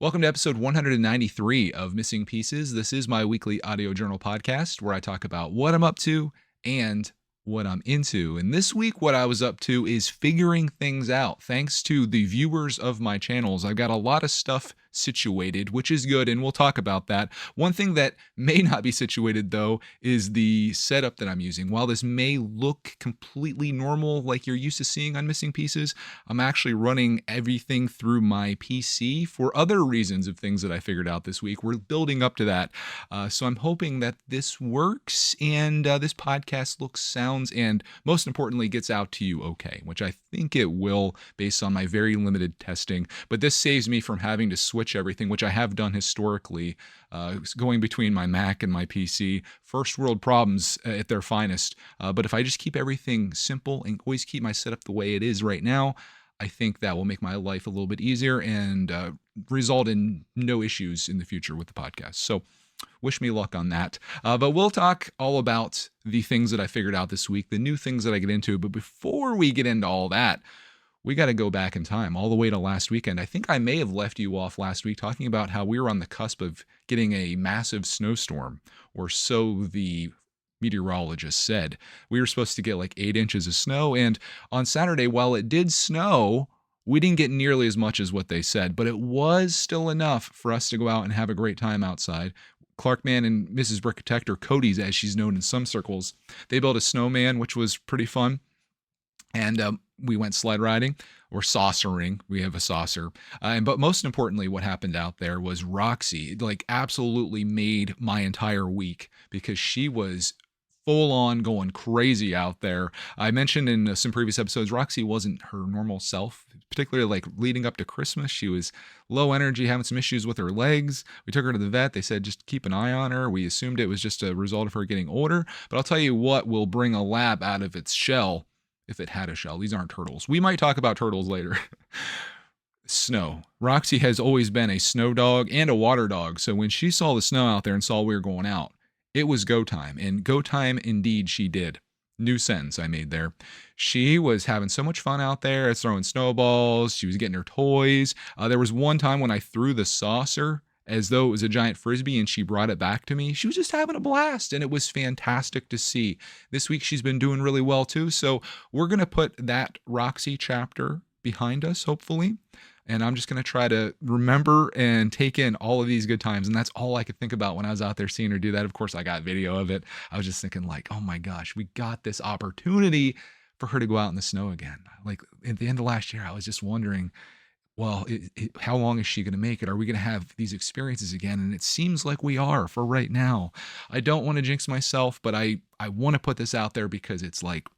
Welcome to episode 193 of Missing Pieces. This is my weekly audio journal podcast where I talk about what I'm up to and what I'm into. And this week, what I was up to is figuring things out. Thanks to the viewers of my channels, I've got a lot of stuff situated, which is good, and we'll talk about that. One thing that may not be situated, though, is the setup that I'm using. While this may look completely normal, like you're used to seeing on Missing Pieces, I'm actually running everything through my PC for other reasons of things that I figured out this week. We're building up to that. So I'm hoping that this works and this podcast looks, sounds, and most importantly, gets out to you okay, which I think it will based on my very limited testing. But this saves me from having to switch everything, which I have done historically, going between my Mac and my PC. First world problems at their finest. But if I just keep everything simple and always keep my setup the way it is right now, I think that will make my life a little bit easier and result in no issues in the future with the podcast. So wish me luck on that. But we'll talk all about the things that I figured out this week, the new things that I get into. But before we get into all that, we got to go back in time all the way to last weekend. I think I may have left you off last week talking about how we were on the cusp of getting a massive snowstorm, or so the meteorologist said. We were supposed to get like 8 inches of snow. And on Saturday, while it did snow, we didn't get nearly as much as what they said, but it was still enough for us to go out and have a great time outside. Clarkman and Mrs. Brickatect, or Cody's as she's known in some circles, they built a snowman, which was pretty fun. And we went sled riding or saucering. We have a saucer. But most importantly, what happened out there was Roxy, like, absolutely made my entire week because she was full on going crazy out there. I mentioned in some previous episodes, Roxy wasn't her normal self, particularly like leading up to Christmas. She was low energy, having some issues with her legs. We took her to the vet. They said just keep an eye on her. We assumed it was just a result of her getting older. But I'll tell you what will bring a lab out of its shell if it had a shell. These aren't turtles. We might talk about turtles later. Snow. Roxy has always been a snow dog and a water dog. So when she saw the snow out there and saw we were going out, it was go time. And go time indeed she did. New sentence I made there. She was having so much fun out there, throwing snowballs. She was getting her toys. There was one time when I threw the saucer as though it was a giant frisbee and she brought it back to me. She was just having a blast and it was fantastic to see. This week she's been doing really well too. So we're going to put that Roxy chapter behind us, hopefully. And I'm just going to try to remember and take in all of these good times. And that's all I could think about when I was out there seeing her do that. Of course, I got video of it. I was just thinking like, oh my gosh, we got this opportunity for her to go out in the snow again. Like at the end of last year, I was just wondering, well, how long is she going to make it? Are we going to have these experiences again? And it seems like we are for right now. I don't want to jinx myself, but I want to put this out there because it's like,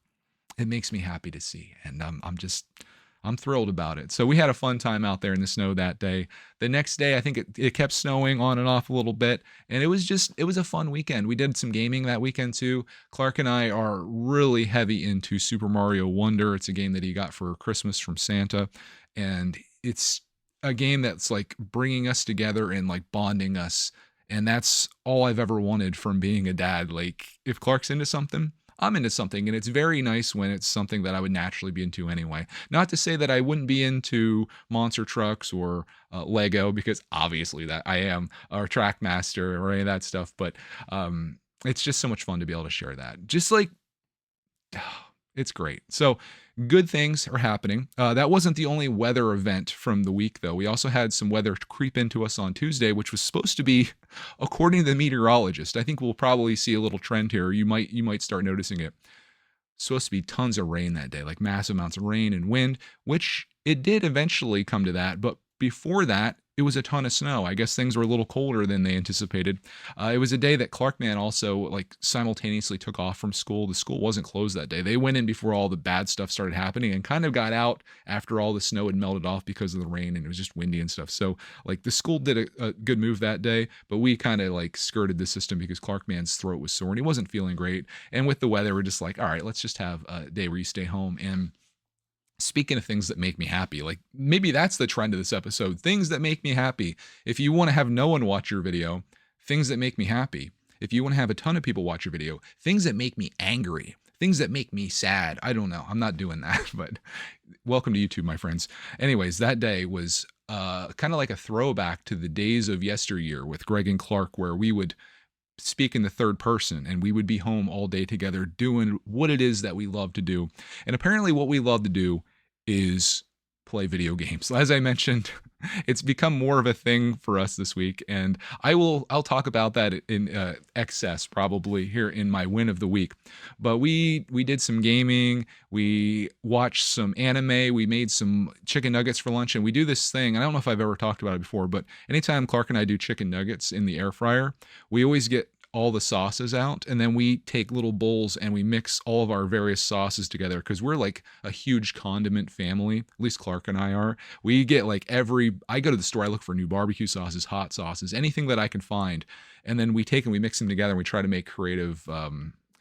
it makes me happy to see. And I'm thrilled about it. So we had a fun time out there in the snow that day. The next day, I think it kept snowing on and off a little bit. And it was a fun weekend. We did some gaming that weekend too. Clark and I are really heavy into Super Mario Wonder. It's a game that he got for Christmas from Santa. And it's a game that's like bringing us together and like bonding us. And that's all I've ever wanted from being a dad. Like if Clark's into something, I'm into something, and it's very nice when it's something that I would naturally be into anyway. Not to say that I wouldn't be into monster trucks or Lego, because obviously that I am, or Trackmaster or any of that stuff, but it's just so much fun to be able to share that. Just like, it's great. So good things are happening. That wasn't the only weather event from the week, though. We also had some weather creep into us on Tuesday, which was supposed to be, according to the meteorologist, I think we'll probably see a little trend here. You might start noticing it. Supposed to be tons of rain that day, like massive amounts of rain and wind, which it did eventually come to that. But before that, it was a ton of snow. I guess things were a little colder than they anticipated. It was a day that Clarkman also like simultaneously took off from school. The school wasn't closed that day. They went in before all the bad stuff started happening and kind of got out after all the snow had melted off because of the rain and it was just windy and stuff. So like the school did a good move that day, but we kind of like skirted the system because Clarkman's throat was sore and he wasn't feeling great. And with the weather, we're just like, all right, let's just have a day where you stay home. And speaking of things that make me happy, like maybe that's the trend of this episode, things that make me happy. If you want to have no one watch your video, things that make me happy. If you want to have a ton of people watch your video, things that make me angry, things that make me sad. I don't know. I'm not doing that, but welcome to YouTube, my friends. Anyways, that day was kind of like a throwback to the days of yesteryear with Greg and Clark, where we would speak in the third person and we would be home all day together doing what it is that we love to do. And apparently, what we love to do is play video games. As I mentioned, it's become more of a thing for us this week, and I'll talk about that in excess probably here in my win of the week. But we did some gaming, we watched some anime, we made some chicken nuggets for lunch, and we do this thing. I don't know if I've ever talked about it before, but anytime Clark and I do chicken nuggets in the air fryer, we always get all the sauces out, and then we take little bowls and we mix all of our various sauces together, because we're like a huge condiment family. At least Clark and I are. We get like I go to the store, I look for new barbecue sauces, hot sauces, anything that I can find, and then we take and we mix them together and we try to make creative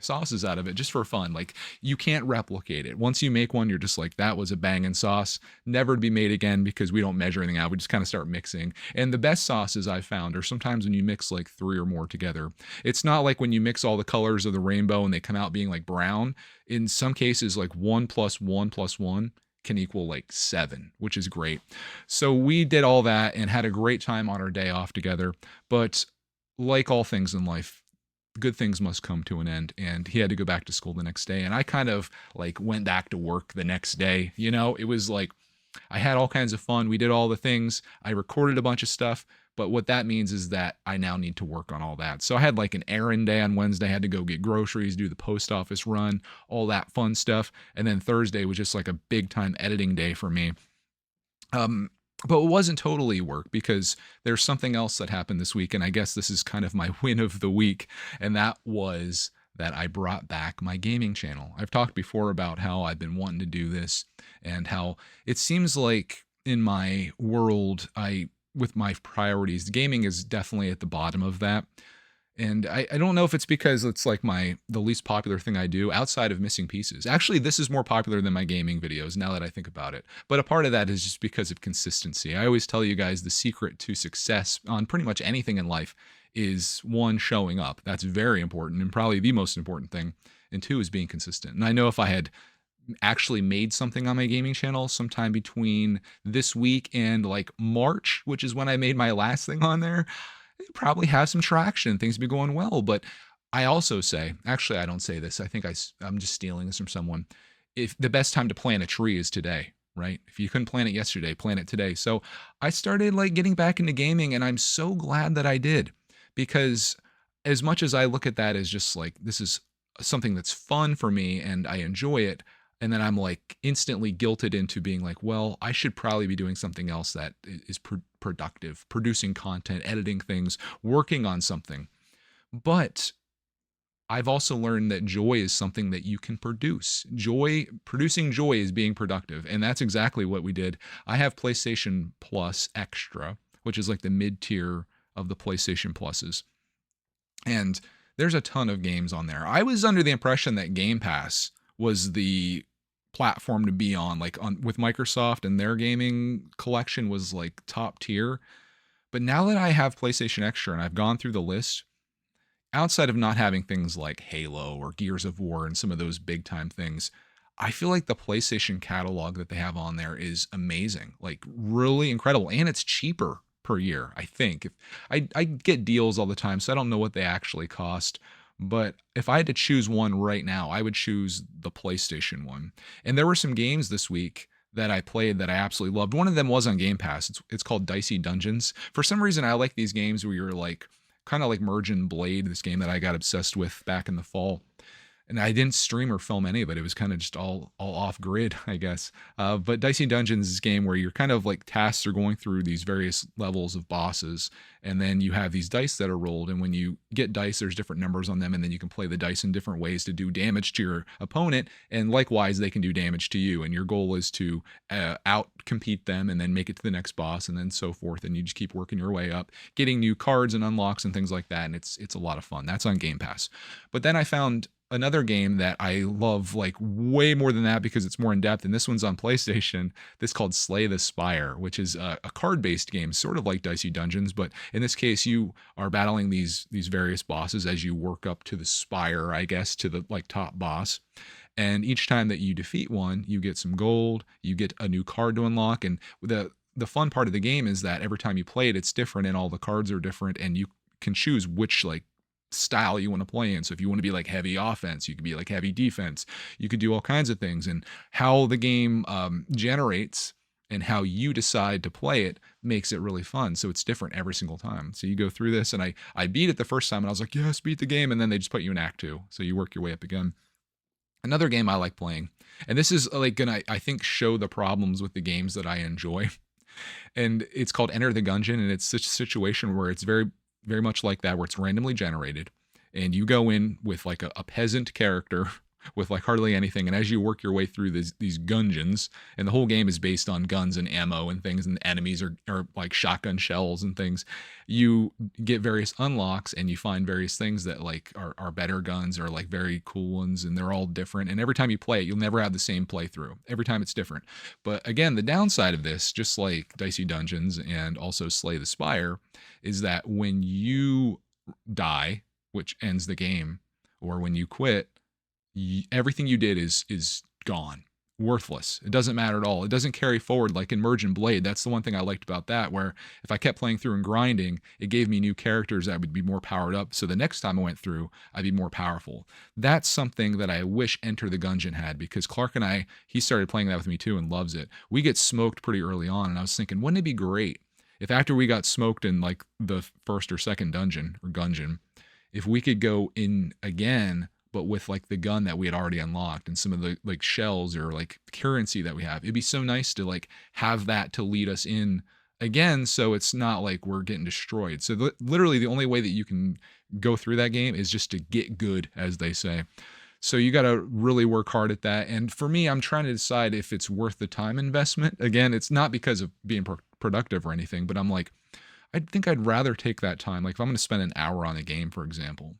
sauces out of it just for fun. Like, you can't replicate it. Once you make one, you're just like, that was a banging sauce, never to be made again, because we don't measure anything out. We just kind of start mixing. And the best sauces I've found are sometimes when you mix like 3 or more together. It's not like when you mix all the colors of the rainbow and they come out being like brown. In some cases, like 1 plus 1 plus 1 can equal like 7, which is great. So we did all that and had a great time on our day off together. But like all things in life, good things must come to an end, and he had to go back to school the next day, and I kind of like went back to work the next day. It was like I had all kinds of fun. We did all the things. I recorded a bunch of stuff, but what that means is that I now need to work on all that. So I had like an errand day on Wednesday. I had to go get groceries, do the post office run, all that fun stuff. And then Thursday was just like a big time editing day for me. But it wasn't totally work, because there's something else that happened this week, and I guess this is kind of my win of the week, and that was that I brought back my gaming channel. I've talked before about how I've been wanting to do this, and how it seems like in my world, with my priorities, gaming is definitely at the bottom of that. And I don't know if it's because it's like the least popular thing I do outside of Missing Pieces. Actually, this is more popular than my gaming videos now that I think about it. But a part of that is just because of consistency. I always tell you guys the secret to success on pretty much anything in life is, 1, showing up. That's very important and probably the most important thing. And 2 is being consistent. And I know if I had actually made something on my gaming channel sometime between this week and like March, which is when I made my last thing on there, probably have some traction. Things be going well. But I also say, actually, I don't say this. I think I'm just stealing this from someone. If the best time to plant a tree is today, right? If you couldn't plant it yesterday, plant it today. So I started like getting back into gaming, and I'm so glad that I did, because as much as I look at that as just like, this is something that's fun for me and I enjoy it, and then I'm like instantly guilted into being like, well, I should probably be doing something else that is productive, producing content, editing things, working on something. But I've also learned that joy is something that you can produce. Producing joy is being productive. And that's exactly what we did. I have PlayStation Plus Extra, which is like the mid tier of the PlayStation Pluses. And there's a ton of games on there. I was under the impression that Game Pass was the platform to be on, with Microsoft, and their gaming collection was like top tier. But now that I have PlayStation Extra and I've gone through the list, outside of not having things like Halo or Gears of War and some of those big time things, I feel like the PlayStation catalog that they have on there is amazing, like really incredible. And it's cheaper per year, I think. I get deals all the time, so I don't know what they actually cost. But if I had to choose one right now, I would choose the PlayStation one. And there were some games this week that I played that I absolutely loved. One of them was on Game Pass. It's called Dicey Dungeons. For some reason, I like these games where you're like, kind of like Merge and Blade, this game that I got obsessed with back in the fall. And I didn't stream or film any of it. It was kind of just all off grid, I guess. But Dicey Dungeons is a game where you're kind of like tasks are going through these various levels of bosses. And then you have these dice that are rolled. And when you get dice, there's different numbers on them. And then you can play the dice in different ways to do damage to your opponent. And likewise, they can do damage to you. And your goal is to out compete them and then make it to the next boss and then so forth. And you just keep working your way up, getting new cards and unlocks and things like that. And it's a lot of fun. That's on Game Pass. But then I found another game that I love like way more than that because it's more in depth, and this one's on PlayStation. This called Slay the Spire, which is a card-based game, sort of like Dicey Dungeons, but in this case you are battling these various bosses as you work up to the spire, I guess, to the like top boss. And each time that you defeat one, you get some gold, you get a new card to unlock. And the fun part of the game is that every time you play it, it's different and all the cards are different, and you can choose which like style you want to play in. So if you want to be like heavy offense, you could be like heavy defense. You could do all kinds of things, and how the game generates and how you decide to play it makes it really fun. So it's different every single time. So you go through this, and I beat it the first time, and I was like, yes, beat the game, and then they just put you in Act 2, so you work your way up again. Another game I like playing, and this is like gonna, I think, show the problems with the games that I enjoy, and it's called Enter the Gungeon, and it's such a situation where it's very, very much like that, where it's randomly generated, and you go in with like a peasant character with like hardly anything, and as you work your way through these gungeons, and the whole game is based on guns and ammo and things, and the enemies are like shotgun shells and things, you get various unlocks, and you find various things that like are better guns, or like very cool ones, and they're all different, and every time you play it, you'll never have the same playthrough. Every time it's different. But again, the downside of this, just like Dicey Dungeons and also Slay the Spire, is that when you die, which ends the game, or when you quit, everything you did is gone, worthless. It doesn't matter at all. It doesn't carry forward like in Merge and Blade. That's the one thing I liked about that, where if I kept playing through and grinding, it gave me new characters that would be more powered up, so the next time I went through, I'd be more powerful. That's something that I wish Enter the Gungeon had, because Clark and I, he started playing that with me too and loves it. We get smoked pretty early on, and I was thinking, wouldn't it be great if after we got smoked in like the first or second dungeon or gungeon, if we could go in again, but with like the gun that we had already unlocked and some of the like shells or like currency that we have. It'd be so nice to like have that to lead us in again, so it's not like we're getting destroyed. So literally the only way that you can go through that game is just to get good, as they say. So you got to really work hard at that. And for me, I'm trying to decide if it's worth the time investment. Again, it's not because of being productive or anything, but I'm like, I think I'd rather take that time. Like if I'm going to spend an hour on a game, for example,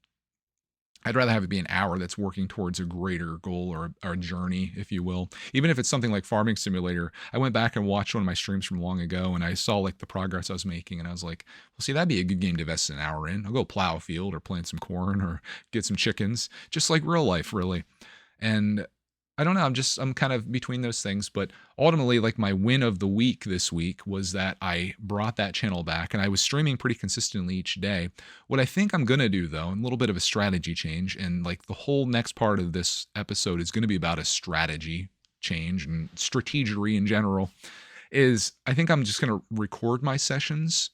I'd rather have it be an hour that's working towards a greater goal, or a journey, if you will. Even if it's something like Farming Simulator, I went back and watched one of my streams from long ago, and I saw like the progress I was making, and I was like, well, see, that'd be a good game to invest an hour in. I'll go plow a field or plant some corn or get some chickens, just like real life, really. And I don't know. I'm kind of between those things, but ultimately, like my win of the week this week was that I brought that channel back, and I was streaming pretty consistently each day. What I think I'm gonna do though, a little bit of a strategy change, and like the whole next part of this episode is gonna be about a strategy change and strategery in general, is I think I'm just gonna record my sessions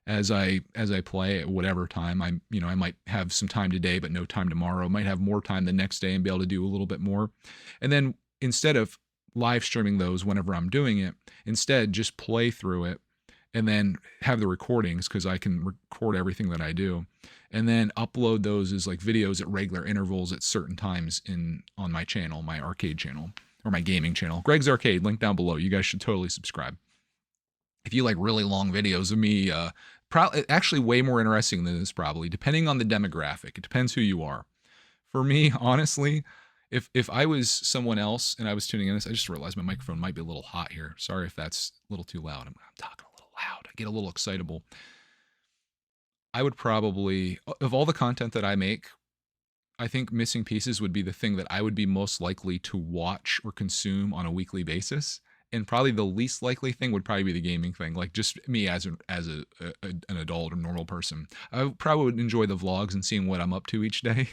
as I play at whatever time. I might have some time today but no time tomorrow. Might have more time the next day and be able to do a little bit more. And then instead of live streaming those whenever I'm doing it, instead just play through it and then have the recordings, because I can record everything that I do, and then upload those as like videos at regular intervals at certain times on my channel, my arcade channel, or my gaming channel, Greg's Arcade, link down below. You guys should totally subscribe if you like really long videos of me. Actually way more interesting than this, probably, depending on the demographic. It depends who you are. For me, honestly, if I was someone else and I was tuning in this, I just realized my microphone might be a little hot here. Sorry if that's a little too loud. I'm talking a little loud. I get a little excitable. I would probably, of all the content that I make, I think Missing Pieces would be the thing that I would be most likely to watch or consume on a weekly basis. And probably the least likely thing would probably be the gaming thing, like just me as an adult or normal person. I probably would enjoy the vlogs and seeing what I'm up to each day.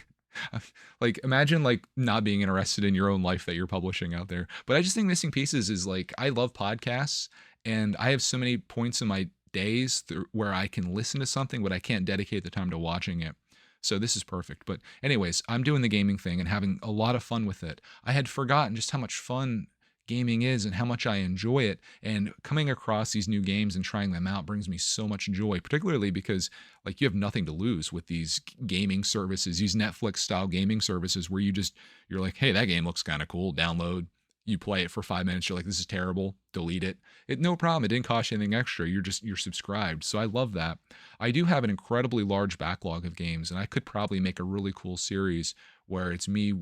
Like imagine like not being interested in your own life that you're publishing out there. But I just think Missing Pieces is like, I love podcasts, and I have so many points in my days where I can listen to something, but I can't dedicate the time to watching it. So this is perfect. But anyways, I'm doing the gaming thing and having a lot of fun with it. I had forgotten just how much fun gaming is and how much I enjoy it, and coming across these new games and trying them out brings me so much joy, particularly because like you have nothing to lose with these gaming services, these Netflix style gaming services, where you're like, hey, that game looks kind of cool, download, you play it for 5 minutes, you're like, this is terrible, delete it. No problem, it didn't cost you anything extra, you're subscribed. So I love that. I do have an incredibly large backlog of games, and I could probably make a really cool series where it's me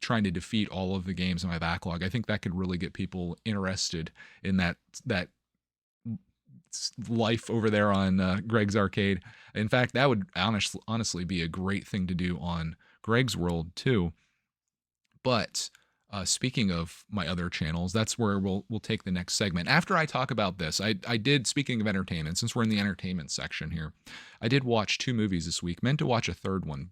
trying to defeat all of the games in my backlog. I think that could really get people interested in that life over there on Greg's Arcade. In fact, that would honestly be a great thing to do on Greg's World too. But Speaking of my other channels, that's where we'll take the next segment. After I talk about this, I did, speaking of entertainment, since we're in the entertainment section here, I did watch two movies this week. Meant to watch a third one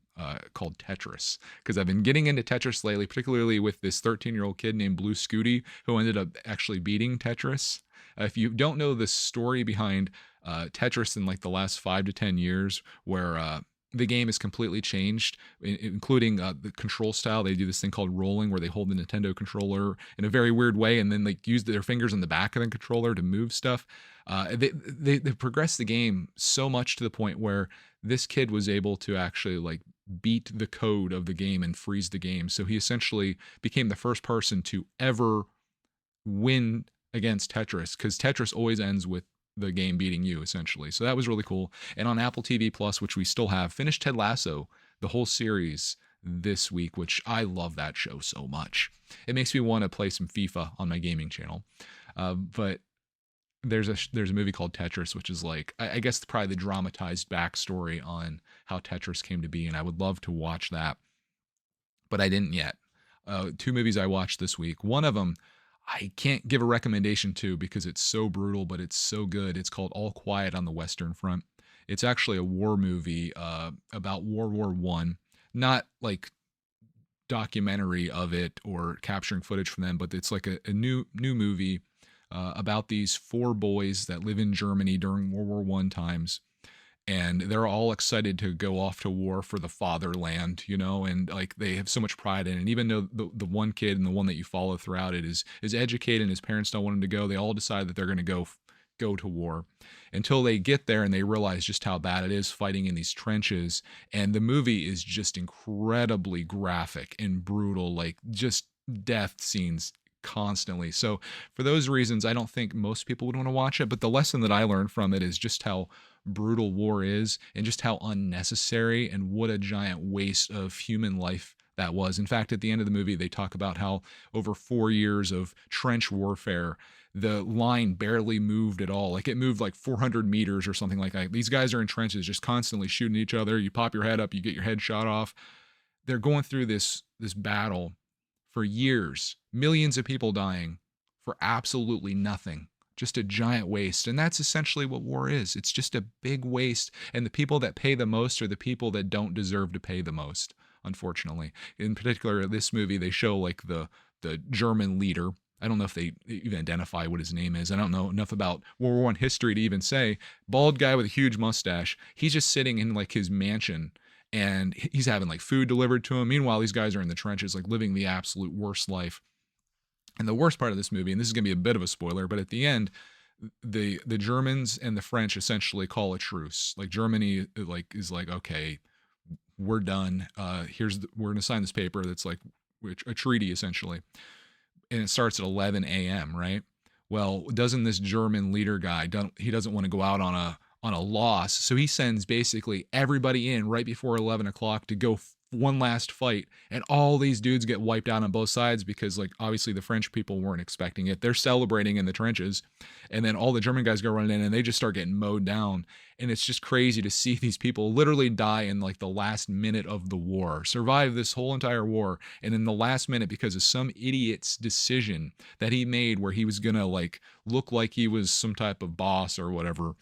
called Tetris, because I've been getting into Tetris lately, particularly with this 13-year-old kid named Blue Scooty who ended up actually beating Tetris. If you don't know the story behind Tetris in like the last 5 to 10 years, where the game is completely changed, including the control style. They do this thing called rolling, where they hold the Nintendo controller in a very weird way, and then like use their fingers on the back of the controller to move stuff. They progressed the game so much to the point where this kid was able to actually like beat the code of the game and freeze the game. So he essentially became the first person to ever win against Tetris, because Tetris always ends with the game beating you essentially. So that was really cool. And on Apple TV Plus, which we still have, finished Ted Lasso, the whole series this week, which I love that show so much. It makes me want to play some FIFA on my gaming channel. But there's a movie called Tetris, which is like, I guess probably the dramatized backstory on how Tetris came to be, and I would love to watch that, but I didn't yet. Two movies I watched this week. One of them I can't give a recommendation to because it's so brutal, but it's so good. It's called All Quiet on the Western Front. It's actually a war movie about World War One, not like documentary of it or capturing footage from them, but it's like a new movie about these four boys that live in Germany during World War One times, and they're all excited to go off to war for the fatherland, and like they have so much pride in it. And even though the one kid and the one that you follow throughout it is educated and his parents don't want him to go, they all decide that they're going to go to war, until they get there and they realize just how bad it is fighting in these trenches. And the movie is just incredibly graphic and brutal, like just death scenes constantly. So for those reasons, I don't think most people would want to watch it. But the lesson that I learned from it is just how brutal war is, and just how unnecessary and what a giant waste of human life that was. In fact, at the end of the movie, they talk about how over 4 years of trench warfare, the line barely moved at all. Like it moved like 400 meters or something like that. These guys are in trenches just constantly shooting each other. You pop your head up, you get your head shot off. They're going through this battle for years, millions of people dying for absolutely nothing. Just a giant waste. And that's essentially what war is. It's just a big waste. And the people that pay the most are the people that don't deserve to pay the most, unfortunately. In particular, this movie, they show like the German leader. I don't know if they even identify what his name is. I don't know enough about World War I history to even say. Bald guy with a huge mustache. He's just sitting in like his mansion, and he's having like food delivered to him. Meanwhile, these guys are in the trenches, like living the absolute worst life. And the worst part of this movie, and this is going to be a bit of a spoiler, but at the end, the Germans and the French essentially call a truce. Like Germany, like is like, okay, we're done. We're going to sign this paper that's like a treaty essentially, and it starts at 11 a.m. Right? Well, doesn't this German leader guy he doesn't want to go out on a loss, so he sends basically everybody in right before 11 o'clock to go one last fight, and all these dudes get wiped out on both sides, because like obviously the French people weren't expecting it. They're celebrating in the trenches, and then all the German guys go running in and they just start getting mowed down. And it's just crazy to see these people literally die in like the last minute of the war, survive this whole entire war, and in the last minute, because of some idiot's decision that he made where he was gonna like look like he was some type of boss or whatever,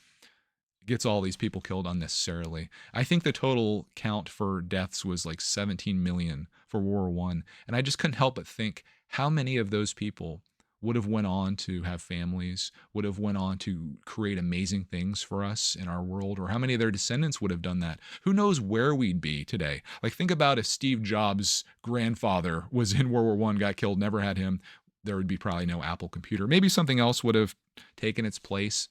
gets all these people killed unnecessarily. I think the total count for deaths was like 17 million for World War I. And I just couldn't help but think how many of those people would have went on to have families, would have went on to create amazing things for us in our world, or how many of their descendants would have done that. Who knows where we'd be today? Like think about if Steve Jobs' grandfather was in World War I, got killed, never had him, there would be probably no Apple computer. Maybe something else would have taken its place.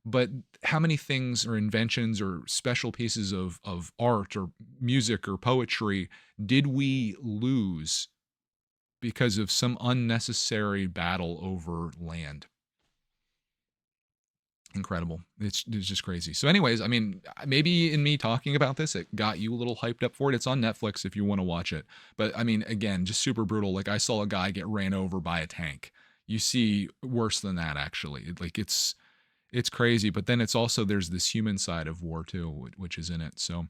But how many things or inventions or special pieces of art or music or poetry did we lose because of some unnecessary battle over land? Incredible. It's just crazy. So anyways, I mean, maybe in me talking about this, it got you a little hyped up for it. It's on Netflix if you want to watch it. But I mean, again, just super brutal. Like I saw a guy get ran over by a tank. You see worse than that, actually. It's crazy, but then it's also, there's this human side of war too, which is in it. So,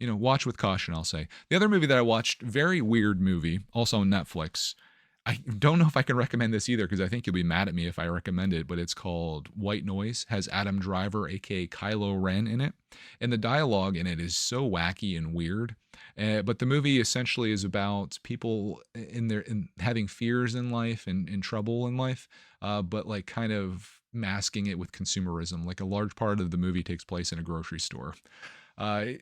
watch with caution, I'll say. The other movie that I watched, very weird movie, also on Netflix, I don't know if I can recommend this either because I think you'll be mad at me if I recommend it, but it's called White Noise, has Adam Driver, aka Kylo Ren, in it. And the dialogue in it is so wacky and weird. But the movie essentially is about people in having fears in life and in trouble in life, but like kind of masking it with consumerism. Like a large part of the movie takes place in a grocery store. Uh,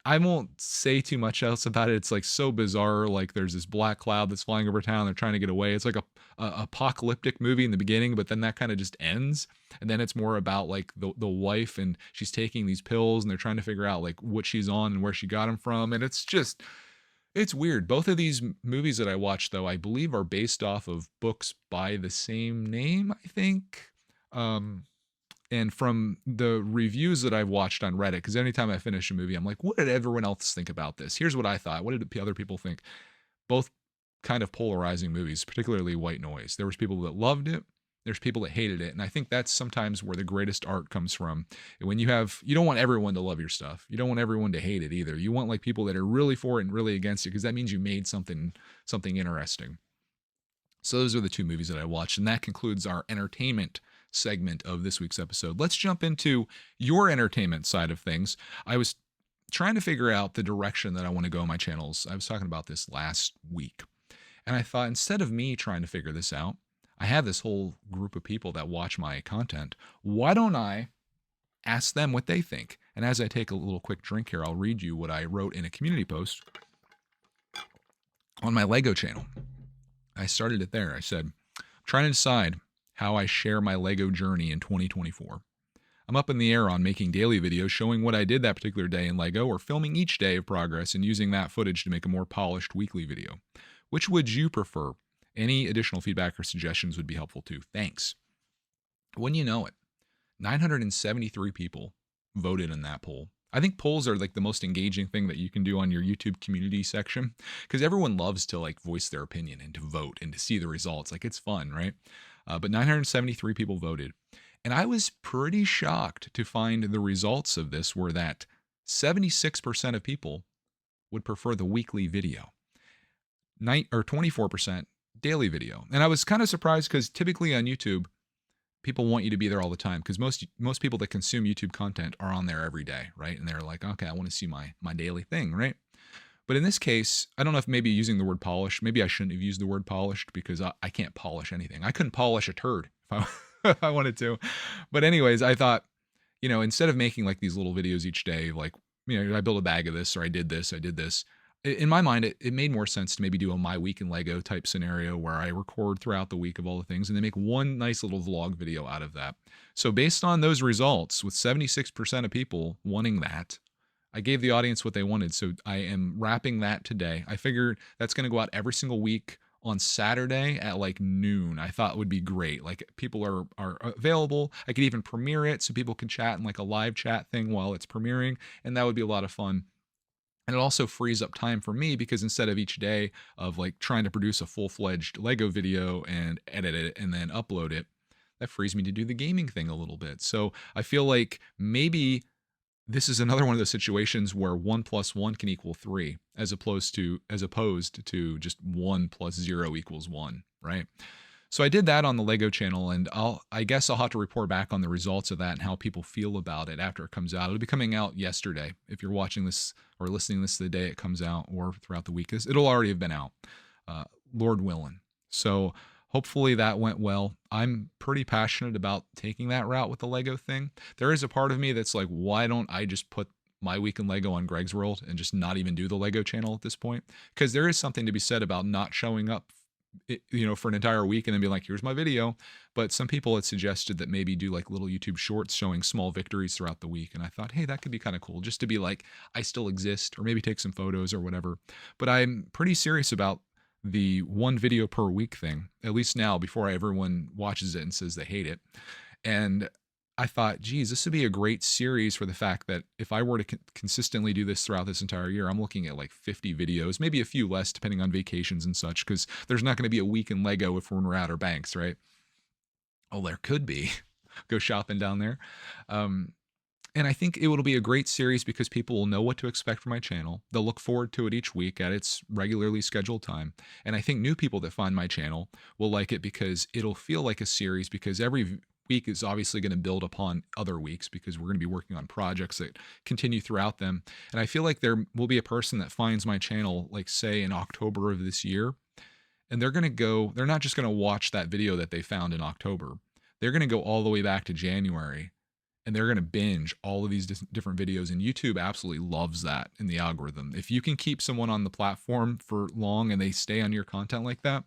I won't say too much else about it. It's like so bizarre. Like there's this black cloud that's flying over town. They're trying to get away. It's like a apocalyptic movie in the beginning, but then that kind of just ends. And then it's more about like the wife, and she's taking these pills and they're trying to figure out like what she's on and where she got them from. And it's weird. Both of these movies that I watched, though, I believe are based off of books by the same name, I think. Um, and from the reviews that I've watched on Reddit, because anytime I finish a movie, I'm like, what did everyone else think about this? Here's what I thought. What did other people think? Both kind of polarizing movies, particularly White Noise. There was people that loved it. There's people that hated it. And I think that's sometimes where the greatest art comes from. When you don't want everyone to love your stuff. You don't want everyone to hate it either. You want like people that are really for it and really against it, because that means you made something interesting. So those are the two movies that I watched, and that concludes our entertainment segment of this week's episode. Let's jump into your entertainment side of things. I was trying to figure out the direction that I want to go on my channels. I was talking about this last week, and I thought instead of me trying to figure this out, I have this whole group of people that watch my content. Why don't I ask them what they think? And as I take a little quick drink here, I'll read you what I wrote in a community post on my Lego channel. I started it there. I said, I'm trying to decide how I share my Lego journey in 2024. I'm up in the air on making daily videos showing what I did that particular day in Lego, or filming each day of progress and using that footage to make a more polished weekly video. Which would you prefer? Any additional feedback or suggestions would be helpful too. Thanks. When you know it, 973 people voted in that poll. I think polls are like the most engaging thing that you can do on your YouTube community section, because everyone loves to like voice their opinion and to vote and to see the results. Like it's fun, right? But 973 people voted. And I was pretty shocked to find the results of this were that 76% of people would prefer the weekly video, 24% daily video. And I was kind of surprised because typically on YouTube, people want you to be there all the time, because most people that consume YouTube content are on there every day, right? And they're like, okay, I want to see my daily thing, right? But in this case, I don't know if maybe using the word polished, maybe I shouldn't have used the word polished, because I can't polish anything. I couldn't polish a turd if I wanted to. But anyways, I thought, instead of making like these little videos each day, like, I built a bag of this, or I did this. In my mind, it made more sense to maybe do a My Week in Lego type scenario where I record throughout the week of all the things and then make one nice little vlog video out of that. So based on those results, with 76% of people wanting that, I gave the audience what they wanted. So I am wrapping that today. I figured that's going to go out every single week on Saturday at like noon. I thought would be great. Like people are available. I could even premiere it so people can chat in like a live chat thing while it's premiering, and that would be a lot of fun. And it also frees up time for me, because instead of each day of like trying to produce a full-fledged Lego video and edit it and then upload it, that frees me to do the gaming thing a little bit. So I feel like maybe this is another one of those situations where 1 + 1 can equal 3, as opposed to just 1 + 0 = 1, right? So I did that on the Lego channel, and I guess I'll have to report back on the results of that and how people feel about it after it comes out. It'll be coming out yesterday. If you're watching this or listening to this the day it comes out, or throughout the week, it'll already have been out, Lord willing. So hopefully that went well. I'm pretty passionate about taking that route with the Lego thing. There is a part of me that's like, why don't I just put My Week in Lego on Greg's World and just not even do the Lego channel at this point? Because there is something to be said about not showing up for an entire week and then be like, here's my video. But some people had suggested that maybe do like little YouTube shorts showing small victories throughout the week. And I thought, hey, that could be kind of cool, just to be like, I still exist, or maybe take some photos or whatever. But I'm pretty serious about the one video per week thing, at least now, before everyone watches it and says they hate it. And I thought, geez, this would be a great series, for the fact that if I were to consistently do this throughout this entire year, I'm looking at like 50 videos, maybe a few less depending on vacations and such, because there's not going to be a week in Lego if we're in Outer Banks, right? Oh, there could be. Go shopping down there. And I think it will be a great series because people will know what to expect from my channel. They'll look forward to it each week at its regularly scheduled time. And I think new people that find my channel will like it because it'll feel like a series, because every week is obviously going to build upon other weeks because we're going to be working on projects that continue throughout them. And I feel like there will be a person that finds my channel, like say in October of this year, and they're not just going to watch that video that they found in October. They're going to go all the way back to January, and they're going to binge all of these different videos. And YouTube absolutely loves that in the algorithm. If you can keep someone on the platform for long and they stay on your content like that,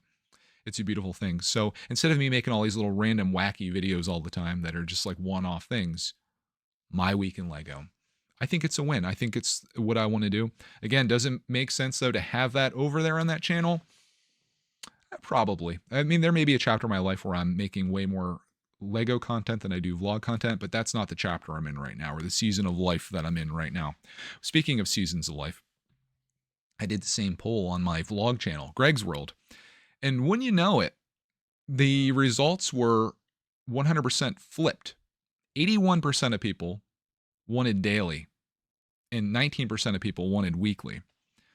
it's a beautiful thing. So instead of me making all these little random wacky videos all the time that are just like one-off things, my week in Lego, I think it's a win. I think it's what I want to do. Again, doesn't make sense though to have that over there on that channel. Probably. I mean, there may be a chapter in my life where I'm making way more Lego content than I do vlog content, but that's not the chapter I'm in right now, or the season of life that I'm in right now. Speaking of seasons of life, I did the same poll on my vlog channel, Greg's World. And when you know it, the results were 100% flipped. 81% of people wanted daily, and 19% of people wanted weekly.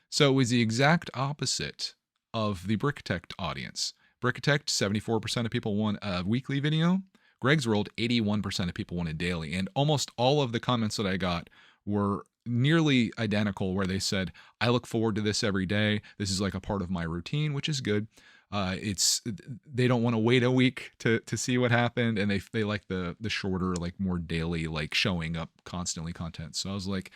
So it was the exact opposite of the Brickitect audience. Brickitect, 74% of people want a weekly video. Greg's World, 81% of people wanted daily. And almost all of the comments that I got were nearly identical, where they said, I look forward to this every day. This is like a part of my routine, which is good. They don't want to wait a week to see what happened, and they like the shorter, like more daily, like showing up constantly content. So I was like,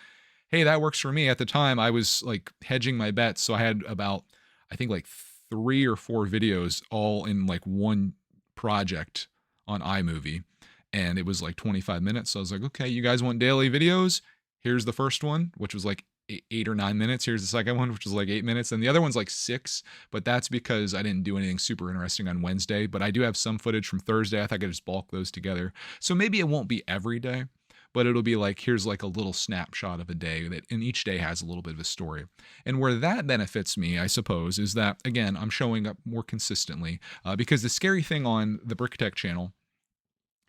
hey, that works for me. At the time, I was like hedging my bets, so I had about, I think, like 3 or 4 videos all in like one project on iMovie, and it was like 25 minutes. So I was like, okay, you guys want daily videos? Here's the first one, which was like 8 or 9 minutes. Here's the second one, which was like 8 minutes. And the other one's like 6, but that's because I didn't do anything super interesting on Wednesday. But I do have some footage from Thursday. I thought I could just bulk those together. So maybe it won't be every day, but it'll be like, here's like a little snapshot of a day that, and each day has a little bit of a story. And where that benefits me, I suppose, is that, again, I'm showing up more consistently, because the scary thing on the Brickitect channel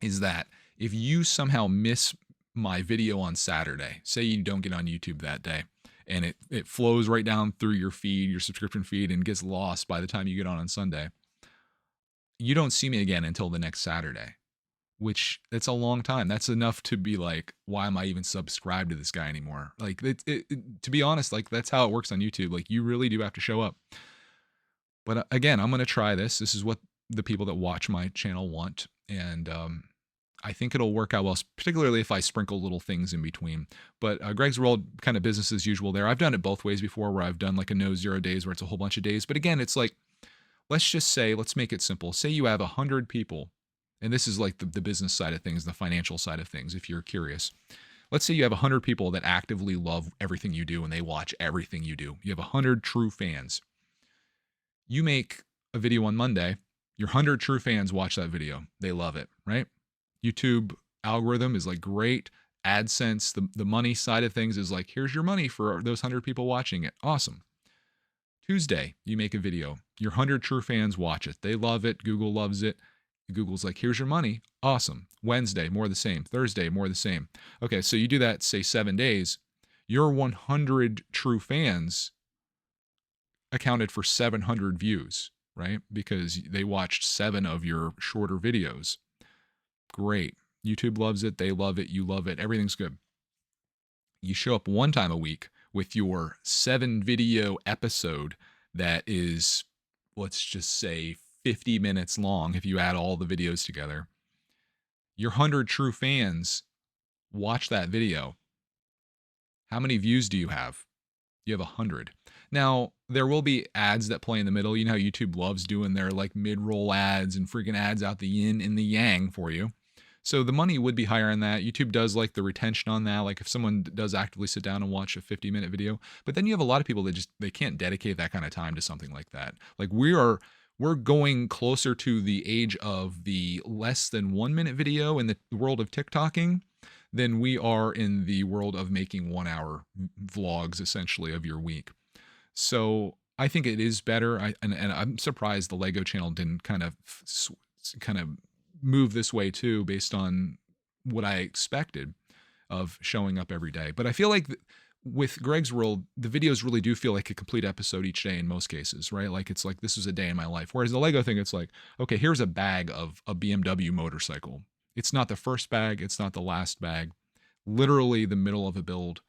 is that if you somehow miss my video on Saturday, say you don't get on YouTube that day, and it flows right down through your feed, your subscription feed, and gets lost by the time you get on Sunday, you don't see me again until the next Saturday, which it's a long time. That's enough to be like, why am I even subscribed to this guy anymore? Like, to be honest, like that's how it works on YouTube. Like, you really do have to show up. But again, I'm going to try this. This is what the people that watch my channel want. And I think it'll work out well, particularly if I sprinkle little things in between. But Greg's World, kind of business as usual there. I've done it both ways before, where I've done like a no 0 days where it's a whole bunch of days. But again, it's like, let's just say, let's make it simple. Say you have 100 people, and this is like the business side of things, the financial side of things, if you're curious. Let's say you have 100 people that actively love everything you do and they watch everything you do. You have 100 true fans. You make a video on Monday, your 100 true fans watch that video. They love it, right? YouTube algorithm is like great. AdSense, the money side of things is like, here's your money for those 100 people watching it. Awesome. Tuesday, you make a video. Your 100 true fans watch it. They love it. Google loves it. Google's like, here's your money. Awesome. Wednesday, more the same. Thursday, more the same. Okay, so you do that, say 7 days. Your 100 true fans accounted for 700 views, right? Because they watched 7 of your shorter videos. Great. YouTube loves it. They love it. You love it. Everything's good. You show up one time a week with your 7 video episode that is, let's just say, 50 minutes long if you add all the videos together. Your 100 true fans watch that video. How many views do you have? You have 100. Now, there will be ads that play in the middle. You know how YouTube loves doing their like mid-roll ads and freaking ads out the yin and the yang for you. So the money would be higher on that. YouTube does like the retention on that. Like if someone does actively sit down and watch a 50-minute video, but then you have a lot of people that they can't dedicate that kind of time to something like that. Like we're going closer to the age of the less than 1 minute video in the world of TikToking than we are in the world of making 1 hour vlogs essentially of your week. So I think it is better. And I'm surprised the Lego channel didn't kind of move this way too, based on what I expected. of showing up every day. But I feel like with Greg's World, the videos really do feel like a complete episode each day in most cases, right? Like it's like this was a day in my life. Whereas the Lego thing, it's like, okay, here's a bag of a BMW motorcycle. It's not the first bag, it's not the last bag. Literally the middle of a build.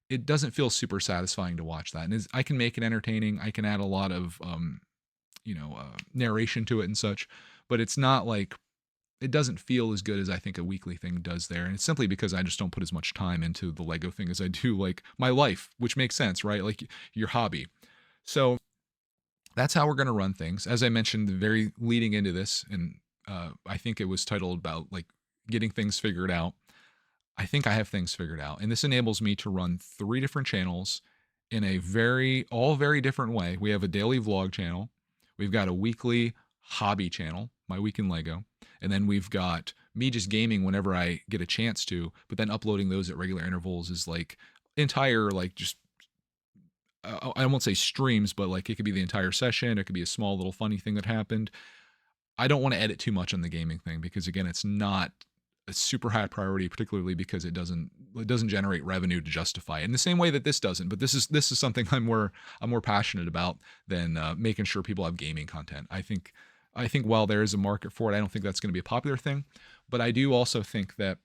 It doesn't feel super satisfying to watch that. And I can make it entertaining. I can add a lot of narration to it and such, but it's not like it doesn't feel as good as I think a weekly thing does there. And it's simply because I just don't put as much time into the Lego thing as I do like my life, which makes sense, right? Like your hobby. So that's how we're going to run things. As I mentioned, very leading into this, and I think it was titled about like getting things figured out. I think I have things figured out. And this enables me to run 3 different channels in a all very different way. We have a daily vlog channel. We've got a weekly hobby channel, My Week in Lego. And then we've got me just gaming whenever I get a chance to, but then uploading those at regular intervals is like entire, like just, I won't say streams, but like it could be the entire session. It could be a small little funny thing that happened. I don't want to edit too much on the gaming thing because again, it's not a super high priority, particularly because it doesn't generate revenue to justify it in the same way that this doesn't. But this is something I'm more passionate about than making sure people have gaming content. I think while there is a market for it, I don't think that's going to be a popular thing. But I do also think that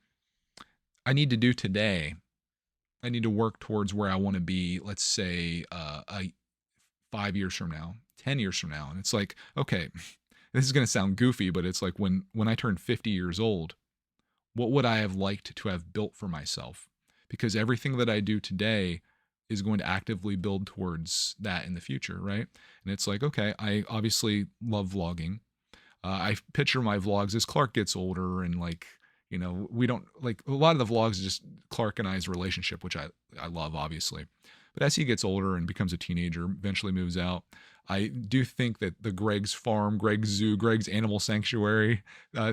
I need to work towards where I want to be, let's say 5 years from now, 10 years from now. And it's like, okay, this is going to sound goofy, but it's like when I turn 50 years old, what would I have liked to have built for myself? Because everything that I do today is going to actively build towards that in the future, right? And it's like, okay, I obviously love vlogging. I picture my vlogs as Clark gets older and like, we don't like a lot of the vlogs is just Clark and I's relationship, which I love obviously. But as he gets older and becomes a teenager, eventually moves out, I do think that the Greg's Farm, Greg's Zoo, Greg's Animal Sanctuary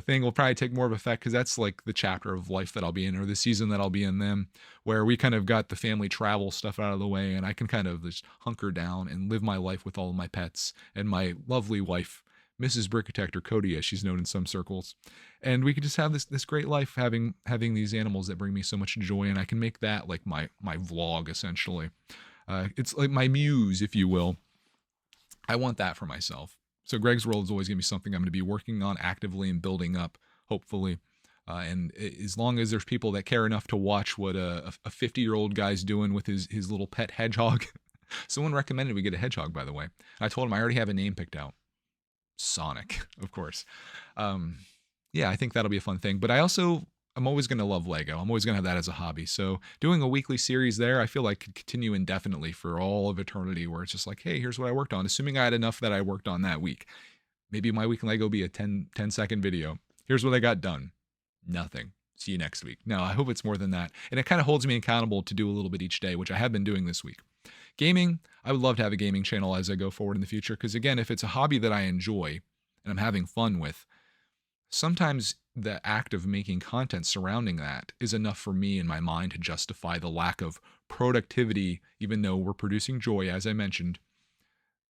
thing will probably take more of effect because that's like the chapter of life that I'll be in or the season that I'll be in then, where we kind of got the family travel stuff out of the way and I can kind of just hunker down and live my life with all of my pets and my lovely wife, Mrs. Brickatect, or Cody as she's known in some circles. And we could just have this great life having these animals that bring me so much joy, and I can make that like my vlog essentially. It's like my muse, if you will. I want that for myself. So Greg's World is always going to be something I'm going to be working on actively and building up, hopefully. And as long as there's people that care enough to watch what a 50-year-old guy's doing with his little pet hedgehog. Someone recommended we get a hedgehog, by the way. I told him I already have a name picked out. Sonic, of course. Yeah, I think that'll be a fun thing. But I'm always going to love Lego. I'm always going to have that as a hobby. So doing a weekly series there, I feel like could continue indefinitely for all of eternity, where it's just like, hey, here's what I worked on. Assuming I had enough that I worked on that week. Maybe My Week in Lego be a 10-second video. Here's what I got done. Nothing. See you next week. No, I hope it's more than that. And it kind of holds me accountable to do a little bit each day, which I have been doing this week. Gaming, I would love to have a gaming channel as I go forward in the future. Because again, if it's a hobby that I enjoy and I'm having fun with, sometimes the act of making content surrounding that is enough for me in my mind to justify the lack of productivity, even though we're producing joy, as I mentioned,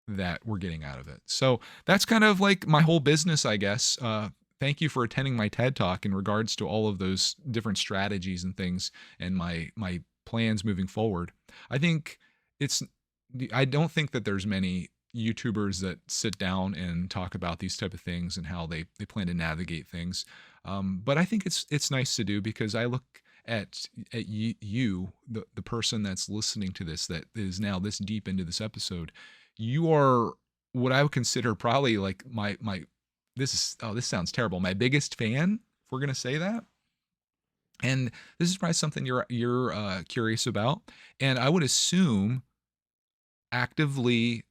that we're getting out of it. So that's kind of like my whole business, I guess. Thank you for attending my TED Talk in regards to all of those different strategies and things and my plans moving forward. I don't think that there's many YouTubers that sit down and talk about these type of things and how they plan to navigate things. But I think it's nice to do because I look at you, the person that's listening to this, that is now this deep into this episode. You are what I would consider probably like this sounds terrible. My biggest fan, if we're going to say that. And this is probably something you're curious about. And I would assume actively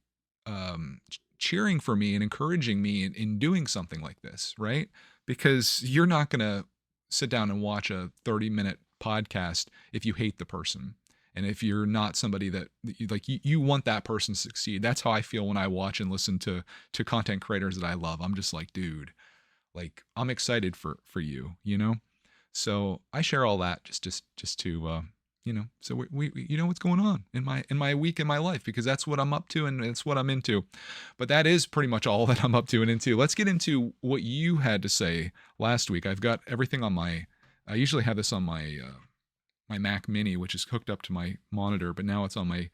cheering for me and encouraging me in doing something like this, right? Because you're not going to sit down and watch a 30-minute podcast if you hate the person. And if you're not somebody that you want that person to succeed. That's how I feel when I watch and listen to content creators that I love. I'm just like, dude, like I'm excited for you, you know? So I share all that just to so we you know what's going on in my week in my life, because that's what I'm up to and it's what I'm into. But that is pretty much all that I'm up to and into. Let's get into what you had to say last week. I've got everything on I usually have this on my my Mac Mini, which is hooked up to my monitor, but now it's on my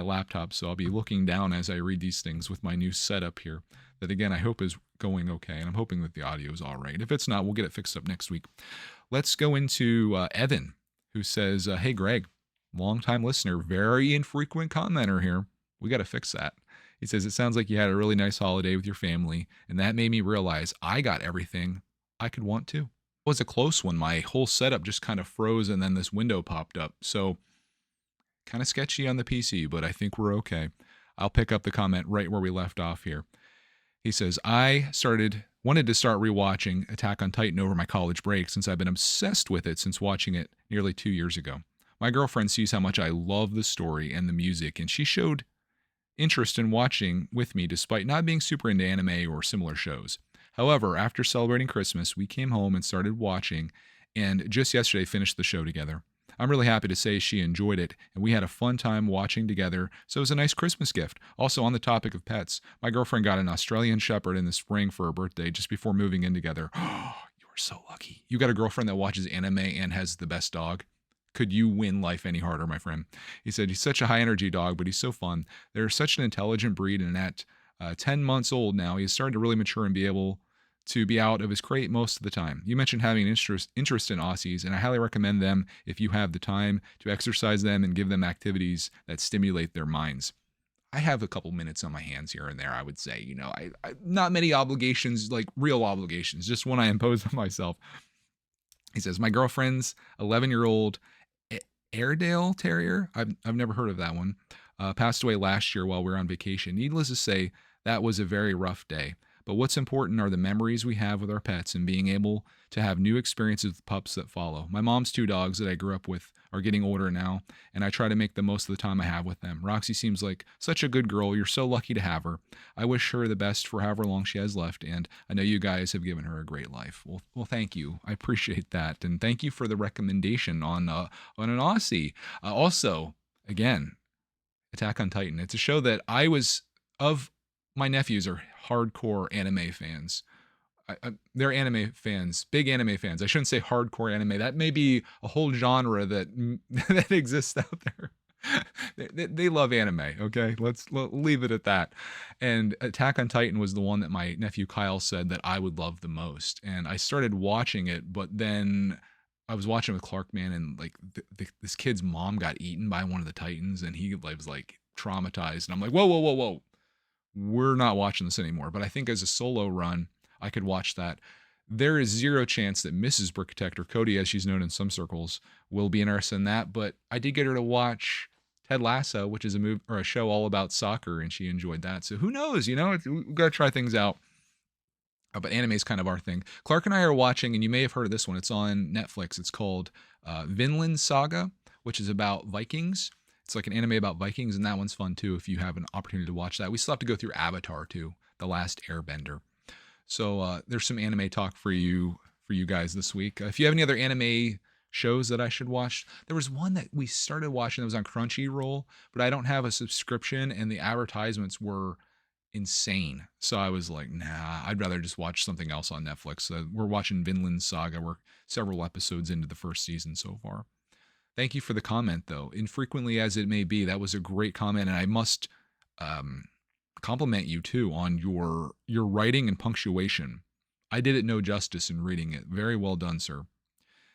laptop. So I'll be looking down as I read these things with my new setup here. That again, I hope is going okay, and I'm hoping that the audio is all right. If it's not, we'll get it fixed up next week. Let's go into Evan, who says, "Hey Greg, longtime listener, very infrequent commenter here. We got to fix that." He says, "It sounds like you had a really nice holiday with your family, and that made me realize I got everything I could want to." It was a close one. My whole setup just kind of froze, and then this window popped up. So kind of sketchy on the PC, but I think we're okay. I'll pick up the comment right where we left off here. He says, wanted to start rewatching Attack on Titan over my college break since I've been obsessed with it since watching it nearly 2 years ago. My girlfriend sees how much I love the story and the music, and she showed interest in watching with me despite not being super into anime or similar shows. However, after celebrating Christmas, we came home and started watching, and just yesterday finished the show together. I'm really happy to say she enjoyed it, and we had a fun time watching together, so it was a nice Christmas gift. Also, on the topic of pets, my girlfriend got an Australian Shepherd in the spring for her birthday just before moving in together. You are so lucky. You got a girlfriend that watches anime and has the best dog. Could you win life any harder, my friend? He said, he's such a high energy dog, but he's so fun. They're such an intelligent breed, and at 10 months old now, he's starting to really mature and be able to be out of his crate most of the time. You mentioned having an interest in Aussies, and I highly recommend them if you have the time to exercise them and give them activities that stimulate their minds. I have a couple minutes on my hands here and there, I would say. I not many obligations, like real obligations, just one I impose on myself. He says, my girlfriend's 11-year-old Airedale Terrier, I've never heard of that one, passed away last year while we were on vacation. Needless to say, that was a very rough day. But what's important are the memories we have with our pets and being able to have new experiences with pups that follow. My mom's 2 dogs that I grew up with are getting older now, and I try to make the most of the time I have with them. Roxy seems like such a good girl. You're so lucky to have her. I wish her the best for however long she has left, and I know you guys have given her a great life. Well, thank you. I appreciate that, and thank you for the recommendation on an Aussie. Also, again, Attack on Titan. It's a show that my nephews are hardcore anime fans. They're anime fans, big anime fans. I shouldn't say hardcore anime. That may be a whole genre that exists out there. They love anime. Okay, let's leave it at that. And Attack on Titan was the one that my nephew Kyle said that I would love the most. And I started watching it, but then I was watching with Clark, man, and like this kid's mom got eaten by one of the Titans, and he was like traumatized. And I'm like, whoa. We're not watching this anymore. But I think as a solo run, I could watch that. There is zero chance that Mrs. Brickatect, or Cody as she's known in some circles, will be interested in that. But I did get her to watch Ted Lasso, which is a show all about soccer, and she enjoyed that. So who knows? We've got to try things out. But anime is kind of our thing. Clark and I are watching, and you may have heard of this one. It's on Netflix. It's called Vinland Saga, which is about Vikings. It's like an anime about Vikings, and that one's fun too if you have an opportunity to watch that. We still have to go through Avatar too, The Last Airbender. So there's some anime talk for you guys this week. If you have any other anime shows that I should watch, there was one that we started watching that was on Crunchyroll, but I don't have a subscription, and the advertisements were insane. So I was like, nah, I'd rather just watch something else on Netflix. We're watching Vinland Saga. We're several episodes into the first season so far. Thank you for the comment, though. Infrequently as it may be, that was a great comment, and I must compliment you too on your writing and punctuation. I did it no justice in reading it. Very well done, sir.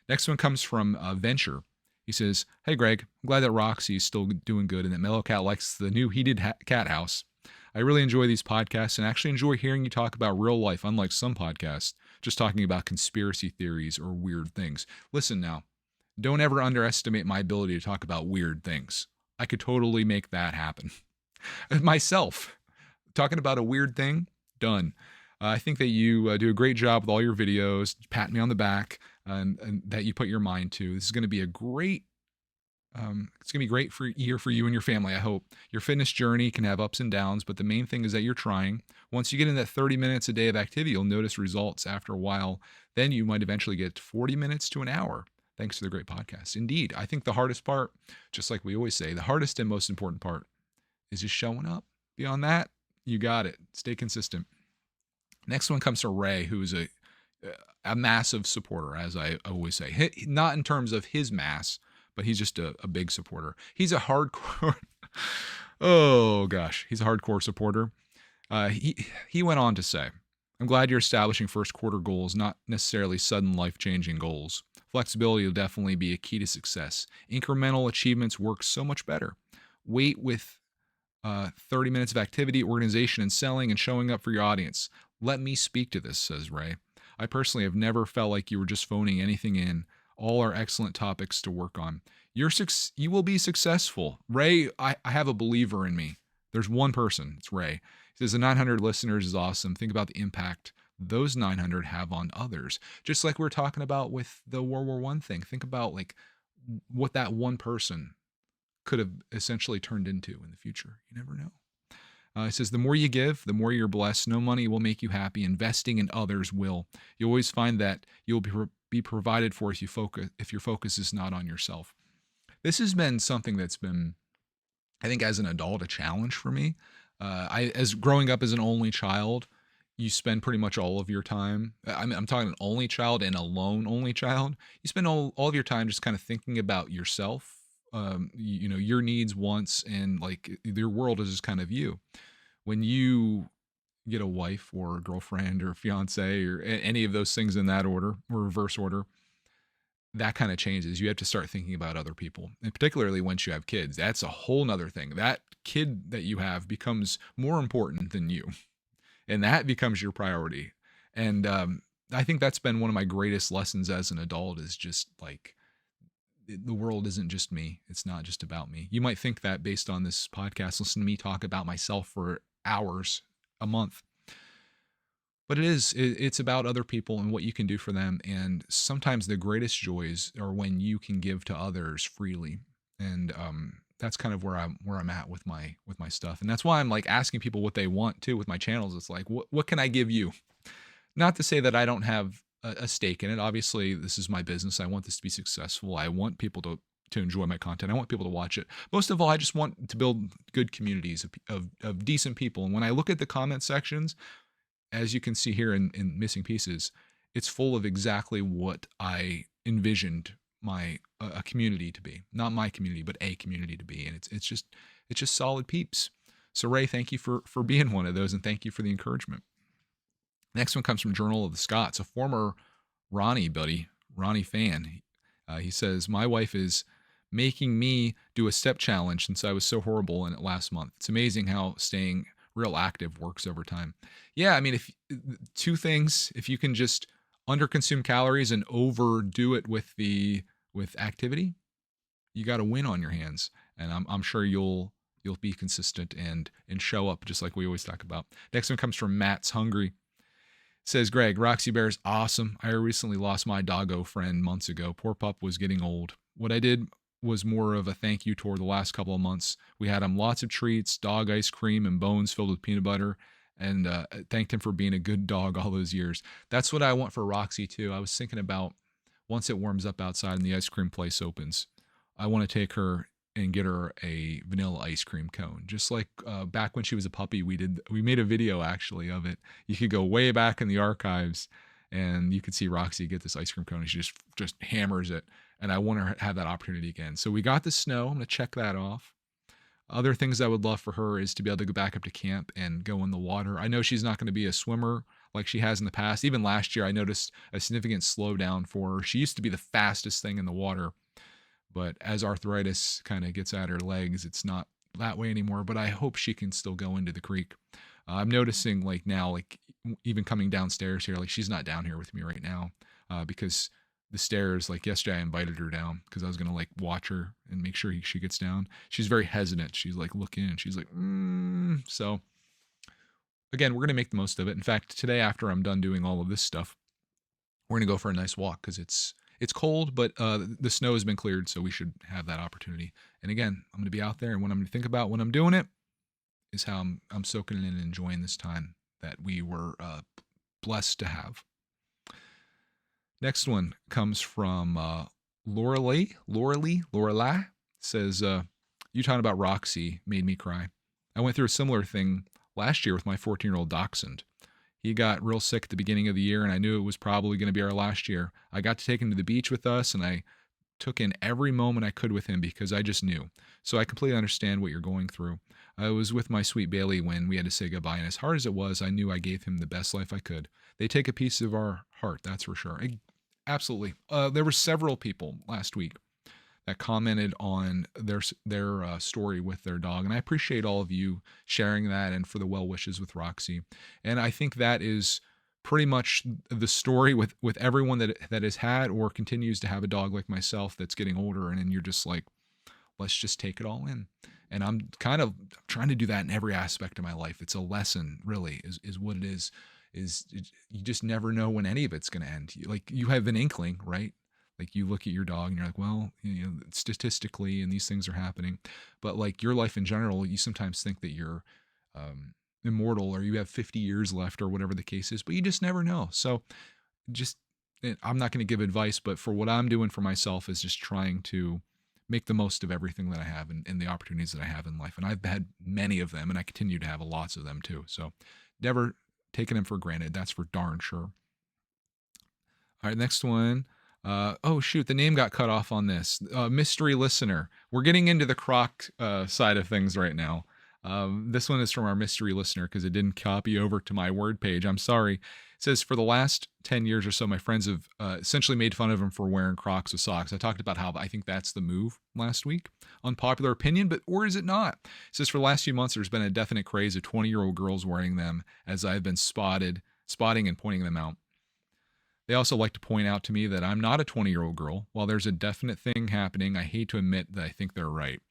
Next one comes from Venture. He says, "Hey Greg, I'm glad that Roxy is still doing good and that Mellow Cat likes the new heated cat house. I really enjoy these podcasts and actually enjoy hearing you talk about real life, unlike some podcasts, just talking about conspiracy theories or weird things. Listen now. Don't ever underestimate my ability to talk about weird things. I could totally make that happen. Myself, talking about a weird thing, done. I think that you do a great job with all your videos. Pat me on the back, and that you put your mind to. This is going to be a great. It's going to be great for year for you and your family. I hope your fitness journey can have ups and downs, but the main thing is that you're trying. Once you get in that 30 minutes a day of activity, you'll notice results after a while. Then you might eventually get 40 minutes to an hour. Thanks to the great podcast. Indeed, I think the hardest part, just like we always say, the hardest and most important part is just showing up. Beyond that, you got it. Stay consistent. Next one comes to Ray, who is a massive supporter, as I always say. Not in terms of his mass, but he's just a big supporter. He's a hardcore, oh gosh, he's a hardcore supporter. He went on to say, I'm glad you're establishing first quarter goals, not necessarily sudden life-changing goals. Flexibility will definitely be a key to success. Incremental achievements work so much better. Wait with 30 minutes of activity, organization, and selling, and showing up for your audience. Let me speak to this, says Ray. I personally have never felt like you were just phoning anything in. All are excellent topics to work on. You will be successful. Ray, I have a believer in me. There's one person, it's Ray. He says the 900 listeners is awesome. Think about the impact those 900 have on others. Just like we are talking about with the World War I thing. Think about like what that one person could have essentially turned into in the future. You never know. It says, the more you give, the more you're blessed. No money will make you happy. Investing in others will. You always find that you'll be provided for if your focus is not on yourself. This has been something that's been, I think, as an adult, a challenge for me. As growing up as an only child, you spend pretty much all of your time. I'm talking an only child and a lone only child. You spend all of your time just kind of thinking about yourself. Your needs, wants, and like your world is just kind of you. When you get a wife or a girlfriend or a fiance or any of those things in that order or reverse order, that kind of changes. You have to start thinking about other people, and particularly once you have kids, that's a whole nother thing. That kid that you have becomes more important than you, and that becomes your priority. And I think that's been one of my greatest lessons as an adult, is just like, the world isn't just me. It's not just about me. You might think that based on this podcast, listen to me talk about myself for hours a month, but it's about other people and what you can do for them. And sometimes the greatest joys are when you can give to others freely. And that's kind of where I'm at with my stuff. And that's why I'm like asking people what they want too with my channels. It's like, what can I give you? Not to say that I don't have a stake in it. Obviously, this is my business. I want this to be successful. I want people to enjoy my content. I want people to watch it. Most of all, I just want to build good communities of decent people. And when I look at the comment sections, as you can see here in Missing Pieces, it's full of exactly what I envisioned a community to be. Not my community, but a community to be. And it's just solid peeps. So Ray, thank you for being one of those, and thank you for the encouragement. Next one comes from Journal of the Scots, a former Ronnie fan. He says, my wife is making me do a step challenge since I was so horrible in it last month. It's amazing how staying real active works over time. Yeah, I mean, two things, if you can just underconsume calories and overdo it with activity, you got a win on your hands. And I'm sure you'll be consistent and show up, just like we always talk about. Next one comes from Matt's Hungry. Says, Greg, Roxy Bear is awesome. I recently lost my doggo friend months ago. Poor pup was getting old. What I did was more of a thank you toward the last couple of months. We had him lots of treats, dog ice cream, and bones filled with peanut butter, and thanked him for being a good dog all those years. That's what I want for Roxy too. I was thinking about, once it warms up outside and the ice cream place opens, I want to take her and get her a vanilla ice cream cone. Just like back when she was a puppy, we made a video actually of it. You could go way back in the archives and you could see Roxy get this ice cream cone and she just hammers it. And I want her to have that opportunity again. So we got the snow. I'm going to check that off. Other things I would love for her is to be able to go back up to camp and go in the water. I know she's not going to be a swimmer like she has in the past. Even last year, I noticed a significant slowdown for her. She used to be the fastest thing in the water. But as arthritis kind of gets at her legs, it's not that way anymore. But I hope she can still go into the creek. I'm noticing like now, like even coming downstairs here, like she's not down here with me right now because the stairs, like yesterday I invited her down because I was going to like watch her and make sure she gets down. She's very hesitant. She's like looking and she's like, So again, we're going to make the most of it. In fact, today after I'm done doing all of this stuff, we're going to go for a nice walk because it's cold, but the snow has been cleared, so we should have that opportunity. And again, I'm going to be out there, and what I'm going to think about when I'm doing it is how I'm soaking in and enjoying this time that we were blessed to have. Next one comes from Lorelei. Says, you talking about Roxy made me cry. I went through a similar thing last year with my 14-year-old dachshund. He got real sick at the beginning of the year, and I knew it was probably going to be our last year. I got to take him to the beach with us, and I took in every moment I could with him because I just knew. So I completely understand what you're going through. I was with my sweet Bailey when we had to say goodbye, and as hard as it was, I knew I gave him the best life I could. They take a piece of our heart, that's for sure. Absolutely. There were several people last week that commented on their story with their dog, and I appreciate all of you sharing that and for the well wishes with Roxy. And I think that is pretty much the story with everyone that has had or continues to have a dog like myself that's getting older, and then you're just like, let's just take it all in. And I'm kind of trying to do that in every aspect of my life. It's a lesson, really, is what it is. You just never know when any of it's going to end. Like, you have an inkling, right? Like, you look at your dog and you're like, well, statistically, and these things are happening. But like your life in general, you sometimes think that you're immortal or you have 50 years left or whatever the case is, but you just never know. So just, I'm not going to give advice, but for what I'm doing for myself is just trying to make the most of everything that I have and the opportunities that I have in life. And I've had many of them, and I continue to have lots of them too. So never taking them for granted. That's for darn sure. All right, next one. Oh shoot, the name got cut off on this. Mystery listener. We're getting into the croc side of things right now. This one is from our mystery listener because it didn't copy over to my word page. I'm sorry. It says, for the last 10 years or so, my friends have essentially made fun of him for wearing Crocs with socks. I talked about how I think that's the move last week. Unpopular opinion, but or is it not? It says, for the last few months, there's been a definite craze of 20-year-old girls wearing them as I've been spotting and pointing them out. They also like to point out to me that I'm not a 20-year-old girl. While there's a definite thing happening, I hate to admit that I think they're right.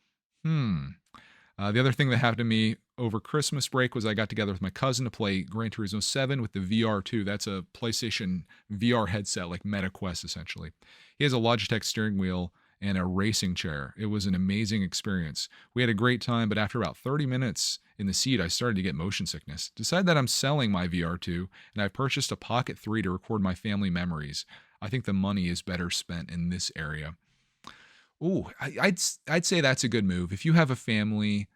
The other thing that happened to me over Christmas break was I got together with my cousin to play Gran Turismo 7 with the VR2. That's a PlayStation VR headset, like MetaQuest, essentially. He has a Logitech steering wheel and a racing chair. It was an amazing experience. We had a great time, but after about 30 minutes in the seat, I started to get motion sickness. Decided that I'm selling my VR2, and I purchased a Pocket 3 to record my family memories. I think the money is better spent in this area. Ooh, I'd say that's a good move. If you have a family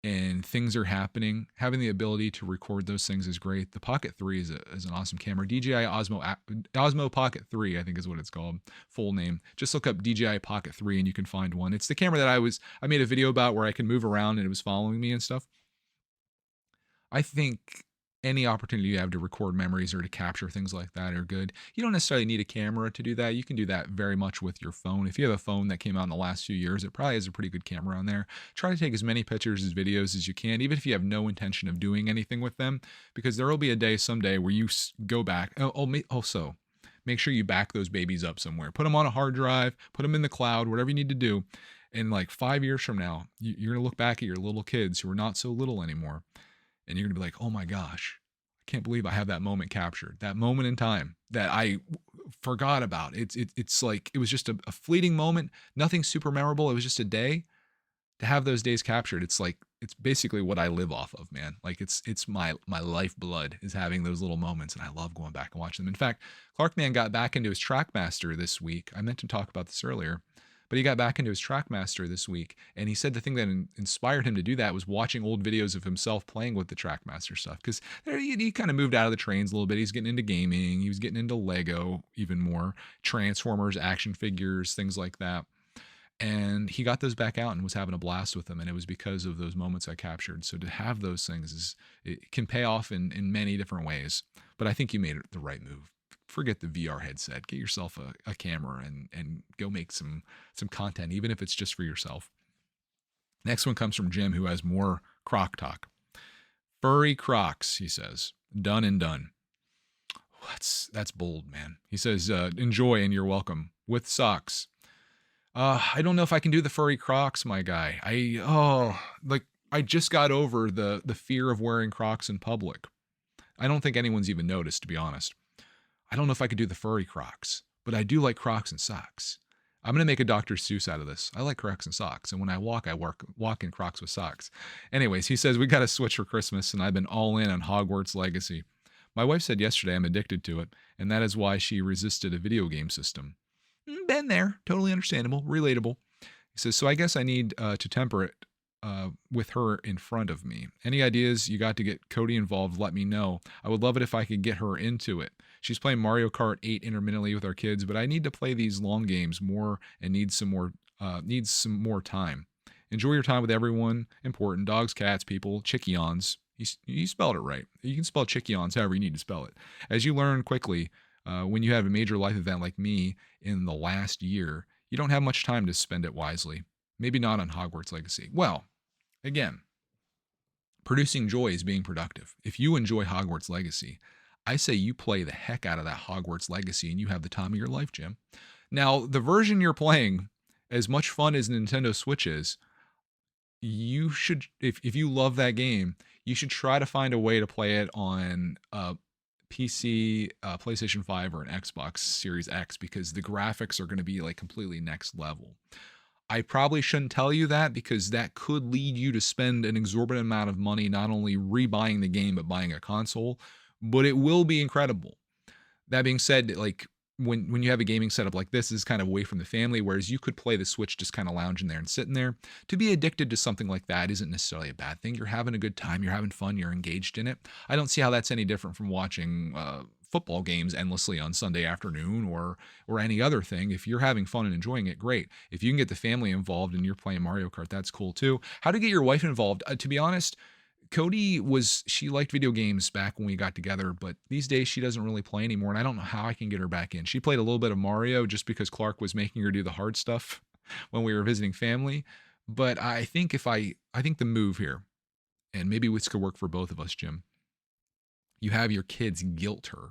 and things are happening, having the ability to record those things is great. The Pocket 3 is an awesome camera. DJI Osmo Pocket 3, I think is what it's called, full name. Just look up DJI Pocket 3 and you can find one. It's the camera that I made a video about where I can move around and it was following me and stuff. I think any opportunity you have to record memories or to capture things like that are good. You don't necessarily need a camera to do that. You can do that very much with your phone. If you have a phone that came out in the last few years, it probably has a pretty good camera on there. Try to take as many pictures as videos as you can, even if you have no intention of doing anything with them, because there will be a day someday where you go back. Also, make sure you back those babies up somewhere. Put them on a hard drive, put them in the cloud, whatever you need to do. And like 5 years from now, you're going to look back at your little kids who are not so little anymore. And you're going to be like, oh my gosh, I can't believe I have that moment captured. That moment in time that I forgot about. It's like, it was just a fleeting moment. Nothing super memorable. It was just a day. To have those days captured, it's like, it's basically what I live off of, man. Like it's my lifeblood is having those little moments. And I love going back and watching them. In fact, Clarkman got back into his Trackmaster this week. I meant to talk about this earlier. But he got back into his Trackmaster this week, and he said the thing that inspired him to do that was watching old videos of himself playing with the Trackmaster stuff. Because he kind of moved out of the trains a little bit. He's getting into gaming. He was getting into Lego even more, Transformers, action figures, things like that. And he got those back out and was having a blast with them. And it was because of those moments I captured. So to have those things it can pay off in many different ways. But I think you made the right move. Forget the VR headset. Get yourself a camera and go make some content, even if it's just for yourself. Next one comes from Jim, who has more Croc talk. Furry Crocs, he says. Done and done. That's bold, man. He says, enjoy and you're welcome. With socks. I don't know if I can do the furry Crocs, my guy. I just got over the fear of wearing Crocs in public. I don't think anyone's even noticed, to be honest. I don't know if I could do the furry Crocs, but I do like Crocs and socks. I'm going to make a Dr. Seuss out of this. I like Crocs and socks, and when I walk in Crocs with socks. Anyways, he says, we got to switch for Christmas, and I've been all in on Hogwarts Legacy. My wife said yesterday I'm addicted to it, and that is why she resisted a video game system. Been there. Totally understandable. Relatable. He says, so I guess I need to temper it with her in front of me. Any ideas you got to get Cody involved, let me know. I would love it if I could get her into it. She's playing Mario Kart 8 intermittently with our kids, but I need to play these long games more and needs some more time. Enjoy your time with everyone important: dogs, cats, people, chickions. You spelled it right. You can spell chickions however you need to spell it. As you learn quickly, when you have a major life event like me in the last year, you don't have much time to spend it wisely. Maybe not on Hogwarts Legacy. Well, again, producing joy is being productive. If you enjoy Hogwarts Legacy, I say you play the heck out of that Hogwarts Legacy and you have the time of your life, Jim. Now, the version you're playing, as much fun as Nintendo Switch is, you should, if you love that game, you should try to find a way to play it on a PC, PlayStation 5, or an Xbox Series X, because the graphics are going to be like completely next level. I probably shouldn't tell you that because that could lead you to spend an exorbitant amount of money not only rebuying the game but buying a console, but it will be incredible. That being said, like when you have a gaming setup like this is kind of away from the family, whereas you could play the Switch just kind of lounging there and sitting there. To be addicted to something like that isn't necessarily a bad thing. You're having a good time, you're having fun, you're engaged in it. I don't see how that's any different from watching football games endlessly on Sunday afternoon or any other thing. If you're having fun and enjoying it, great. If you can get the family involved and you're playing Mario Kart, that's cool too. How to get your wife involved? To be honest, she liked video games back when we got together, but these days she doesn't really play anymore, and I don't know how I can get her back in. She played a little bit of Mario just because Clark was making her do the hard stuff when we were visiting family. But I think I think the move here, and maybe this could work for both of us, Jim, you have your kids guilt her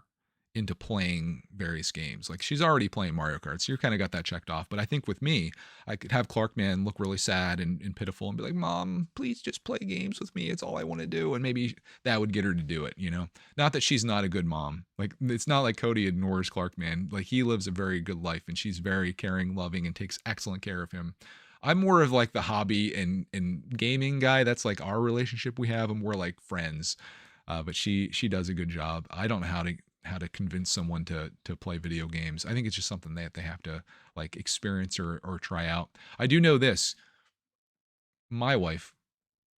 into playing various games. Like, she's already playing Mario Kart, so you kind of got that checked off. But I think with me, I could have Clark Man look really sad and pitiful and be like, Mom, please just play games with me. It's all I want to do. And maybe that would get her to do it, you know? Not that she's not a good mom. Like, it's not like Cody ignores Clark Man. Like, he lives a very good life and she's very caring, loving, and takes excellent care of him. I'm more of like the hobby and gaming guy. That's like our relationship we have, and we're like friends. But she does a good job. I don't know how to convince someone to play video games. I think it's just something that they have to like experience or try out. I do know this. My wife,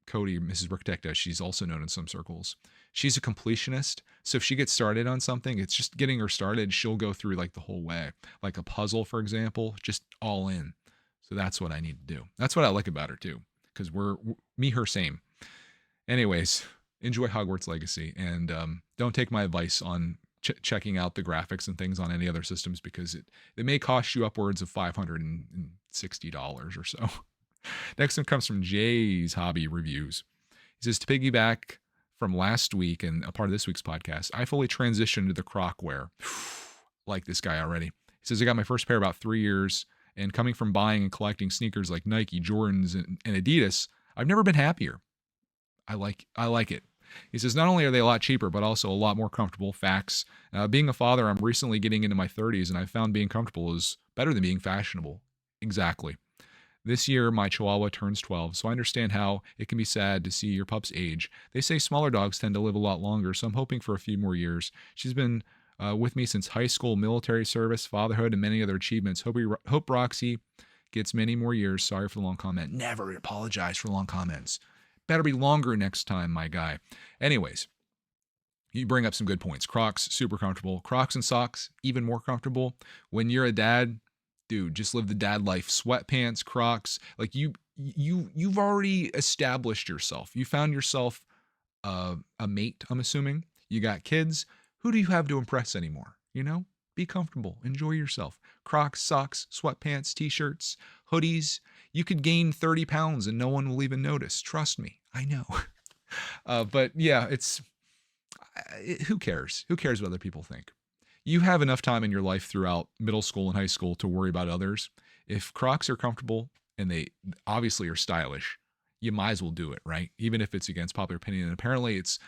Cody, Mrs. Ricktecta, she's also known in some circles. She's a completionist. So if she gets started on something, it's just getting her started. She'll go through like the whole way. Like a puzzle, for example, just all in. So that's what I need to do. That's what I like about her too. Because we're me, her, same. Anyways, enjoy Hogwarts Legacy, and don't take my advice on checking out the graphics and things on any other systems, because it may cost you upwards of $560 or so. Next one comes from Jay's Hobby Reviews. He says, to piggyback from last week and a part of this week's podcast, I fully transitioned to the Crocwear. Like this guy already. He says, I got my first pair about 3 years, and coming from buying and collecting sneakers like Nike, Jordans, and Adidas, I've never been happier. I like it. He says, not only are they a lot cheaper, but also a lot more comfortable. Facts. Being a father, I'm recently getting into my 30s, and I found being comfortable is better than being fashionable. Exactly. This year, my Chihuahua turns 12, so I understand how it can be sad to see your pup's age. They say smaller dogs tend to live a lot longer, so I'm hoping for a few more years. She's been with me since high school, military service, fatherhood, and many other achievements. Hope Roxy gets many more years. Sorry for the long comment. Never apologize for long comments. Better be longer next time, my guy. Anyways, you bring up some good points. Crocs, super comfortable. Crocs and socks, even more comfortable. When you're a dad, dude, just live the dad life. Sweatpants, Crocs, like you've already established yourself. You found yourself a mate, I'm assuming. You got kids. Who do you have to impress anymore? You know? Be comfortable. Enjoy yourself. Crocs, socks, sweatpants, t-shirts, hoodies. You could gain 30 pounds and no one will even notice. Trust me. I know. But yeah, who cares? Who cares what other people think? You have enough time in your life throughout middle school and high school to worry about others. If Crocs are comfortable and they obviously are stylish, you might as well do it, right? Even if it's against popular opinion. And apparently it's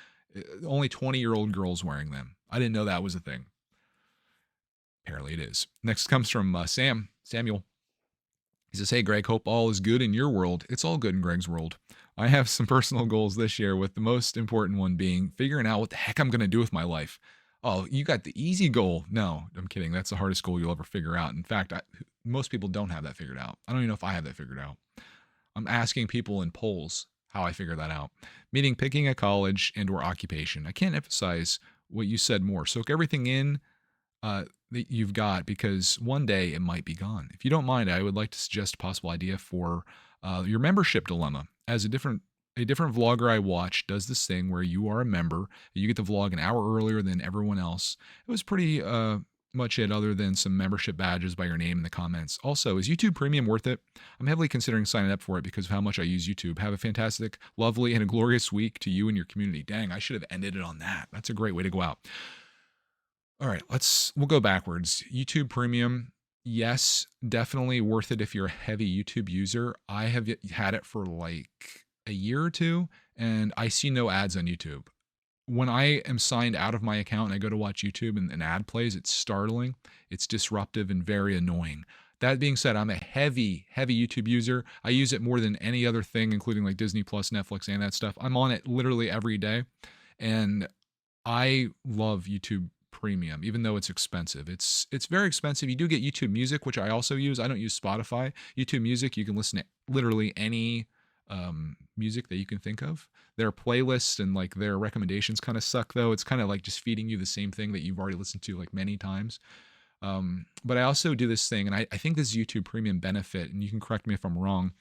only 20-year-old girls wearing them. I didn't know that was a thing. Apparently it is. Next comes from Samuel. He says, hey, Greg, hope all is good in your world. It's all good in Greg's world. I have some personal goals this year, with the most important one being figuring out what the heck I'm going to do with my life. Oh, you got the easy goal. No, I'm kidding. That's the hardest goal you'll ever figure out. In fact, most people don't have that figured out. I don't even know if I have that figured out. I'm asking people in polls how I figure that out. Meaning picking a college and or occupation. I can't emphasize what you said more. Soak everything in. that you've got, because one day it might be gone. If you don't mind, I would like to suggest a possible idea for your membership dilemma. As a different vlogger I watched does this thing where you are a member, you get the vlog an hour earlier than everyone else. It was pretty much it, other than some membership badges by your name in the comments. Also, is YouTube Premium worth it? I'm heavily considering signing up for it because of how much I use YouTube. Have a fantastic, lovely, and a glorious week to you and your community. Dang, I should have ended it on that. That's a great way to go out. All right, we'll go backwards. YouTube Premium, yes, definitely worth it if you're a heavy YouTube user. I have had it for like a year or two, and I see no ads on YouTube. When I am signed out of my account and I go to watch YouTube and an ad plays, it's startling, it's disruptive, and very annoying. That being said, I'm a heavy, heavy YouTube user. I use it more than any other thing, including like Disney Plus, Netflix, and that stuff. I'm on it literally every day. And I love YouTube Premium, even though it's expensive. It's very expensive. You do get YouTube Music, which I also use. I don't use Spotify. YouTube Music, you can listen to literally any music that you can think of. Their playlists and like their recommendations kind of suck, though. It's kind of like just feeding you the same thing that you've already listened to like many times. But I also do this thing, and I think this YouTube Premium benefit, and you can correct me if I'm wrong,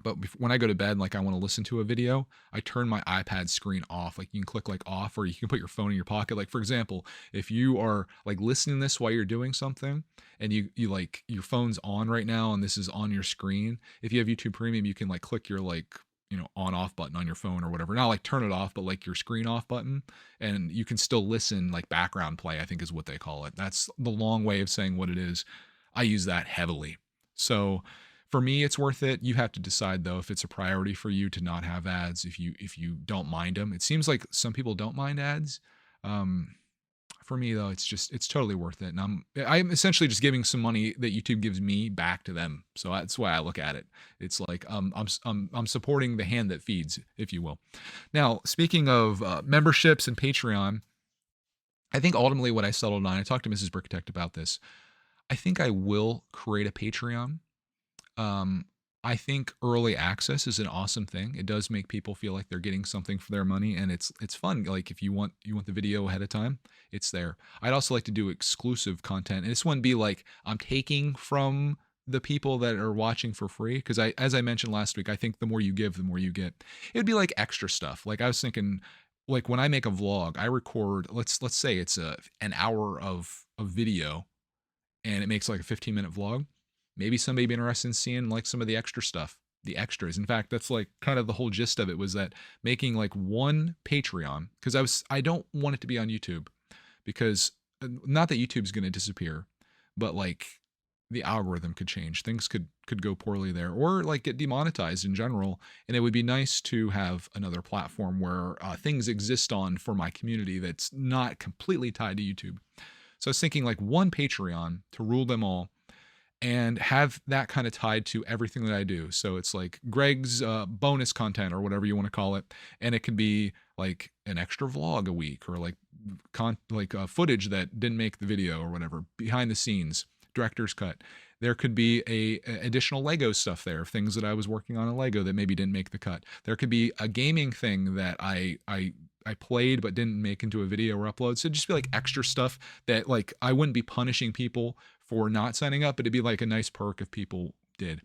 but when I go to bed, like I want to listen to a video, I turn my iPad screen off. Like you can click like off, or you can put your phone in your pocket. Like for example, if you are like listening to this while you're doing something, and you like your phone's on right now and this is on your screen, if you have YouTube Premium, you can like click your like on off button on your phone or whatever. Not like turn it off, but like your screen off button, and you can still listen, like background play, I think is what they call it. That's the long way of saying what it is. I use that heavily. So for me, it's worth it. You have to decide though if it's a priority for you to not have ads. If you don't mind them, it seems like some people don't mind ads. Um, for me though, it's totally worth it, and I'm essentially just giving some money that YouTube gives me back to them. So that's why I look at it. It's like I'm supporting the hand that feeds, if you will. Now, speaking of memberships and Patreon, I think ultimately what I settled on, I talked to Mrs. Brickitect about this. I think I will create a Patreon. um, I think early access is an awesome thing. It does make people feel like they're getting something for their money, and it's fun. Like if you want the video ahead of time, it's there. I'd also like to do exclusive content, and this wouldn't be like I'm taking from the people that are watching for free, because as I mentioned last week, I think the more you give, the more you get. It'd be like extra stuff. Like I was thinking, like when I make a vlog, I record. Let's say it's an hour of video, and it makes like a 15-minute vlog. Maybe somebody be interested in seeing like some of the extra stuff, the extras. In fact, that's like kind of the whole gist of it, was that making like one Patreon, because I don't want it to be on YouTube, because not that YouTube's going to disappear, but like the algorithm could change. Things could go poorly there, or like get demonetized in general. And it would be nice to have another platform where things exist on for my community that's not completely tied to YouTube. So I was thinking like one Patreon to rule them all, and have that kind of tied to everything that I do. So it's like Greg's bonus content or whatever you want to call it, and it could be like an extra vlog a week, or like footage that didn't make the video or whatever, behind the scenes, director's cut. There could be a additional Lego stuff there, things that I was working on in Lego that maybe didn't make the cut. There could be a gaming thing that I played but didn't make into a video or upload. So it'd just be like extra stuff that like I wouldn't be punishing people for not signing up, but it'd be like a nice perk if people did.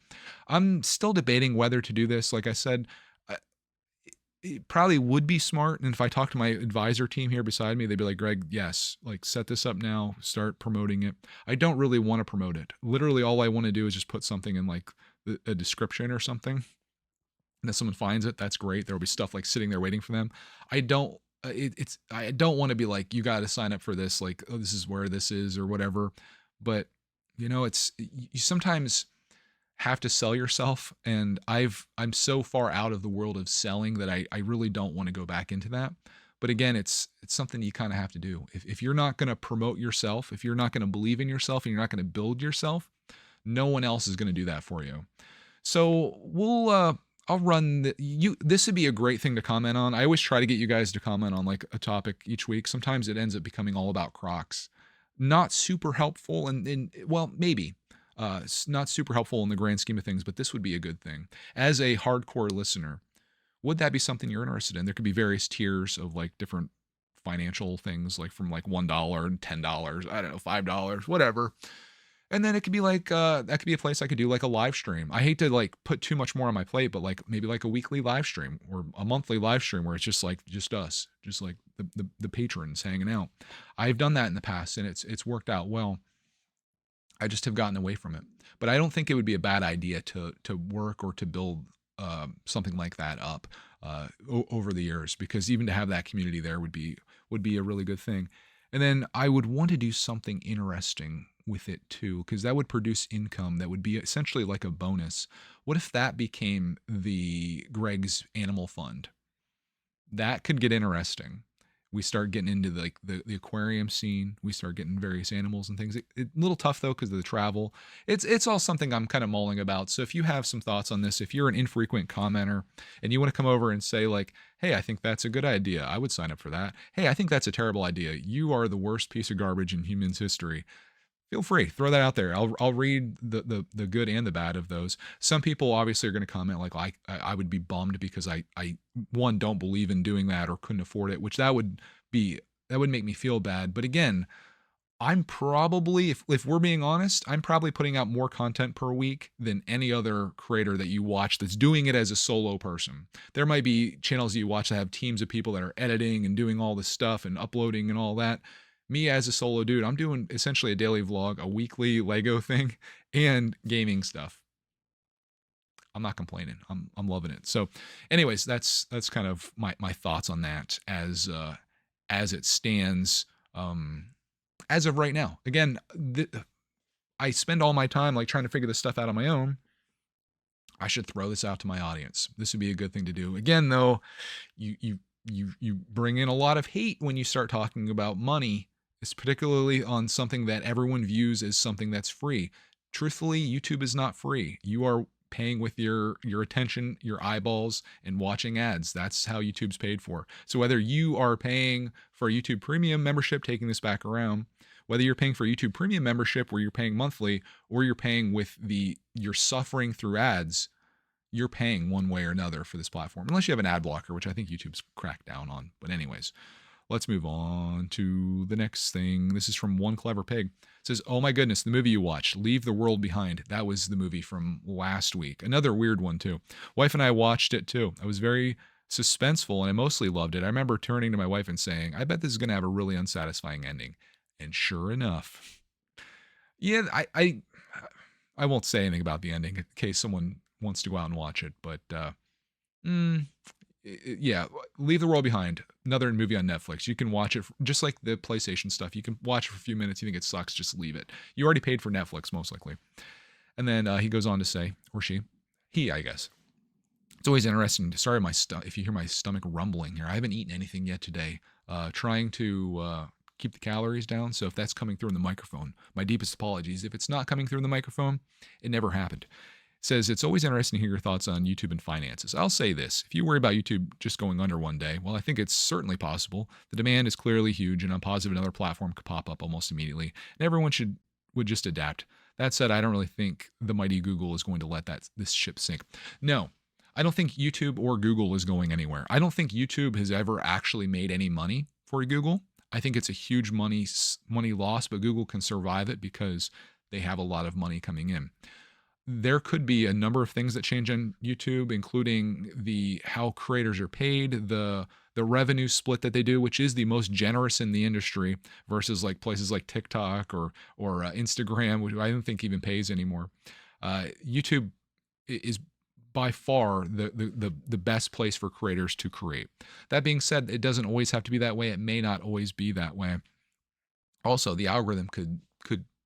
I'm still debating whether to do this. Like I said, it probably would be smart. And if I talk to my advisor team here beside me, they'd be like, Greg, yes, like set this up now, start promoting it. I don't really want to promote it. Literally all I want to do is just put something in like a description or something. And if someone finds it, that's great. There'll be stuff like sitting there waiting for them. I don't I don't want to be like, you got to sign up for this, like, oh, this is where this is or whatever. But it's, you sometimes have to sell yourself, and I'm so far out of the world of selling that I really don't want to go back into that. But again, it's something you kind of have to do. If you're not going to promote yourself, if you're not going to believe in yourself, and you're not going to build yourself, no one else is going to do that for you. So I'll run this would be a great thing to comment on. I always try to get you guys to comment on like a topic each week. Sometimes it ends up becoming all about Crocs. Not super helpful, and well, maybe not super helpful in the grand scheme of things, but this would be a good thing. As a hardcore listener, would that be something you're interested in? There could be various tiers of like different financial things, like from like $1 and $10, I don't know, $5, whatever. And then it could be like that could be a place I could do like a live stream. I hate to like put too much more on my plate, but like maybe like a weekly live stream or a monthly live stream where it's just like just us, just like the patrons hanging out. I've done that in the past and it's worked out well. I just have gotten away from it. But I don't think it would be a bad idea to work or to build something like that up over the years, because even to have that community there would be a really good thing. And then I would want to do something interesting with it too, because that would produce income that would be essentially like a bonus. What if that became the Greg's Animal Fund? That could get interesting. We start getting into the aquarium scene. We start getting various animals and things. A little tough though because of the travel. It's all something I'm kind of mulling about. So if you have some thoughts on this, if you're an infrequent commenter and you want to come over and say like, hey, I think that's a good idea, I would sign up for that. Hey, I think that's a terrible idea, you are the worst piece of garbage in humans history, feel free, throw that out there. I'll read the good and the bad of those. Some people obviously are going to comment like I would be bummed because I one don't believe in doing that or couldn't afford it, which that would make me feel bad. But again, I'm probably, if we're being honest, I'm probably putting out more content per week than any other creator that you watch that's doing it as a solo person. There might be channels that you watch that have teams of people that are editing and doing all this stuff and uploading and all that. Me as a solo dude, I'm doing essentially a daily vlog, a weekly Lego thing, and gaming stuff. I'm not complaining. I'm loving it. So, anyways, that's kind of my thoughts on that as it stands as of right now. Again, I spend all my time like trying to figure this stuff out on my own. I should throw this out to my audience. This would be a good thing to do. Again, though, you bring in a lot of hate when you start talking about money. It's particularly on something that everyone views as something that's free. Truthfully, YouTube is not free. You are paying with your attention, your eyeballs, and watching ads. That's how YouTube's paid for. So whether you are paying for a YouTube Premium membership, taking this back around, whether you're paying for a YouTube Premium membership where you're paying monthly, or you're paying you're suffering through ads, you're paying one way or another for this platform, unless you have an ad blocker, which I think YouTube's cracked down on. But anyways, let's move on to the next thing. This is from One Clever Pig. It says, oh my goodness, the movie you watched, Leave the World Behind. That was the movie from last week. Another weird one too. Wife and I watched it too. I was very suspenseful and I mostly loved it. I remember turning to my wife and saying, I bet this is going to have a really unsatisfying ending. And sure enough, yeah, I won't say anything about the ending in case someone wants to go out and watch it, but yeah, Leave the World Behind, another movie on Netflix. You can watch it just like the PlayStation stuff. You can watch it for a few minutes. You think it sucks, just leave it. You already paid for Netflix, most likely. And then he goes on to say, or he, I guess. It's always interesting. Sorry, if you hear my stomach rumbling here. I haven't eaten anything yet today. Trying to keep the calories down. So if that's coming through in the microphone, my deepest apologies. If it's not coming through in the microphone, it never happened. Says it's always interesting to hear your thoughts on YouTube and finances. I'll say this. If you worry about YouTube just going under one day, well, I think it's certainly possible. The demand is clearly huge, and I'm positive another platform could pop up almost immediately, and everyone would just adapt. That said, I don't really think the mighty Google is going to let this ship sink. No, I don't think YouTube or Google is going anywhere. I don't think YouTube has ever actually made any money for Google. I think it's a huge money loss, but Google can survive it because they have a lot of money coming in. There could be a number of things that change on YouTube, including how creators are paid, the revenue split that they do, which is the most generous in the industry, versus like places like TikTok or Instagram, which I don't think even pays anymore. YouTube is by far the best place for creators to create. That being said, it doesn't always have to be that way. It may not always be that way. Also, the algorithm could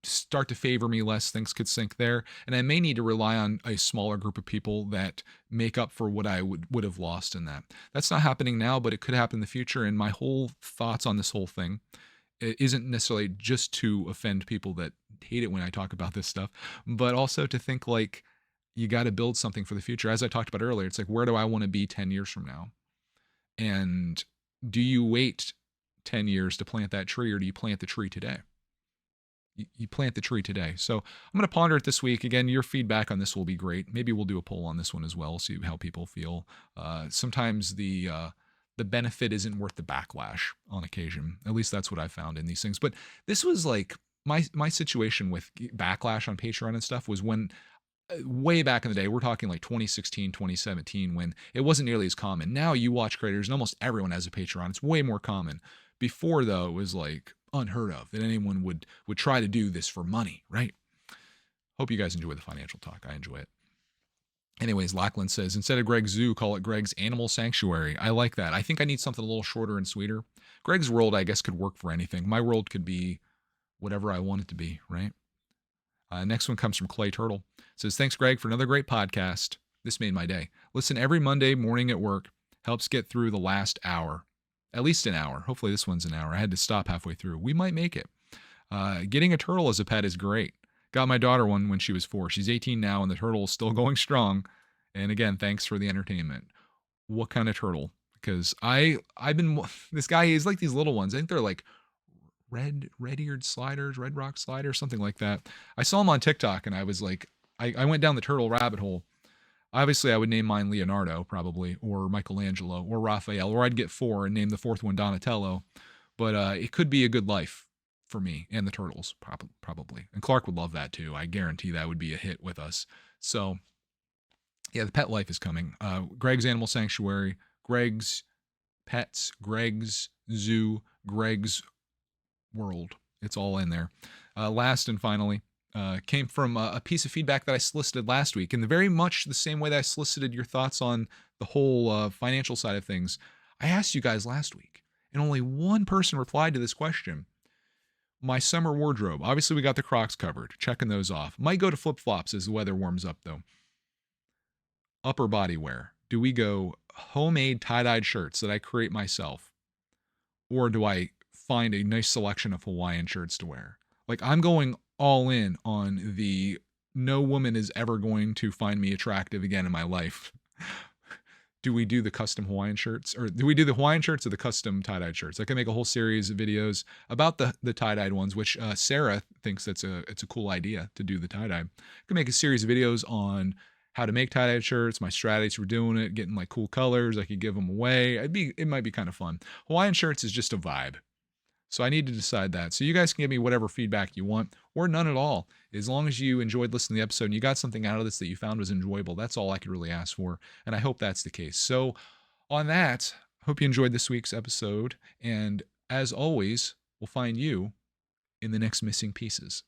start to favor me less, things could sink there, and I may need to rely on a smaller group of people that make up for what I would have lost in that. That's not happening now, but it could happen in the future, and my whole thoughts on this whole thing isn't necessarily just to offend people that hate it when I talk about this stuff, but also to think like you got to build something for the future. As I talked about earlier, it's like, where do I want to be 10 years from now? And do you wait 10 years to plant that tree, or do you plant the tree today? You plant the tree today. So I'm going to ponder it this week. Again, your feedback on this will be great. Maybe we'll do a poll on this one as well, see how people feel. Sometimes the the benefit isn't worth the backlash on occasion. At least that's what I found in these things. But this was like my situation with backlash on Patreon and stuff was when way back in the day, we're talking like 2016, 2017, when it wasn't nearly as common. Now you watch creators and almost everyone has a Patreon. It's way more common. Before though, it was like unheard of that anyone would try to do this for money, right? Hope you guys enjoy the financial talk. I enjoy it. Anyways, Lachlan says, instead of Greg's Zoo, call it Greg's Animal Sanctuary. I like that. I think I need something a little shorter and sweeter. Greg's World, I guess, could work for anything. My world could be whatever I want it to be, right? Next one comes from Clay Turtle. It says, thanks, Greg, for another great podcast. This made my day. Listen every Monday morning at work. Helps get through the last hour. At least an hour. Hopefully this one's an hour. I had to stop halfway through. We might make it. Getting a turtle as a pet is great. Got my daughter one when she was 4. She's 18 now, and the turtle is still going strong. And again, thanks for the entertainment. What kind of turtle? Because I've been, this guy, he's like these little ones. I think they're like red-eared sliders, red rock sliders, something like that. I saw him on TikTok, and I was like, I went down the turtle rabbit hole. Obviously, I would name mine Leonardo, probably, or Michelangelo, or Raphael, or I'd get 4 and name the 4th one Donatello. But it could be a good life for me and the turtles, probably. And Clark would love that too. I guarantee that would be a hit with us. So, yeah, the pet life is coming. Greg's Animal Sanctuary, Greg's Pets, Greg's Zoo, Greg's World. It's all in there. Last and finally, came from a piece of feedback that I solicited last week. In the very much the same way that I solicited your thoughts on the whole financial side of things, I asked you guys last week, and only one person replied to this question. My summer wardrobe. Obviously, we got the Crocs covered. Checking those off. Might go to flip-flops as the weather warms up, though. Upper body wear. Do we go homemade tie-dyed shirts that I create myself? Or do I find a nice selection of Hawaiian shirts to wear? Like, I'm going all in on the no woman is ever going to find me attractive again in my life. Do we do the custom Hawaiian shirts, or do we do the Hawaiian shirts or the custom tie-dyed shirts? I can make a whole series of videos about the tie-dyed ones, which Sarah thinks it's a cool idea to do the tie-dye. I can make a series of videos on how to make tie-dyed shirts, my strategies for doing it, getting like cool colors. I could give them away. It might be kind of fun. Hawaiian shirts is just a vibe. So I need to decide that. So you guys can give me whatever feedback you want, or none at all. As long as you enjoyed listening to the episode and you got something out of this that you found was enjoyable, that's all I could really ask for. And I hope that's the case. So on that, hope you enjoyed this week's episode. And as always, we'll find you in the next Missing Pieces.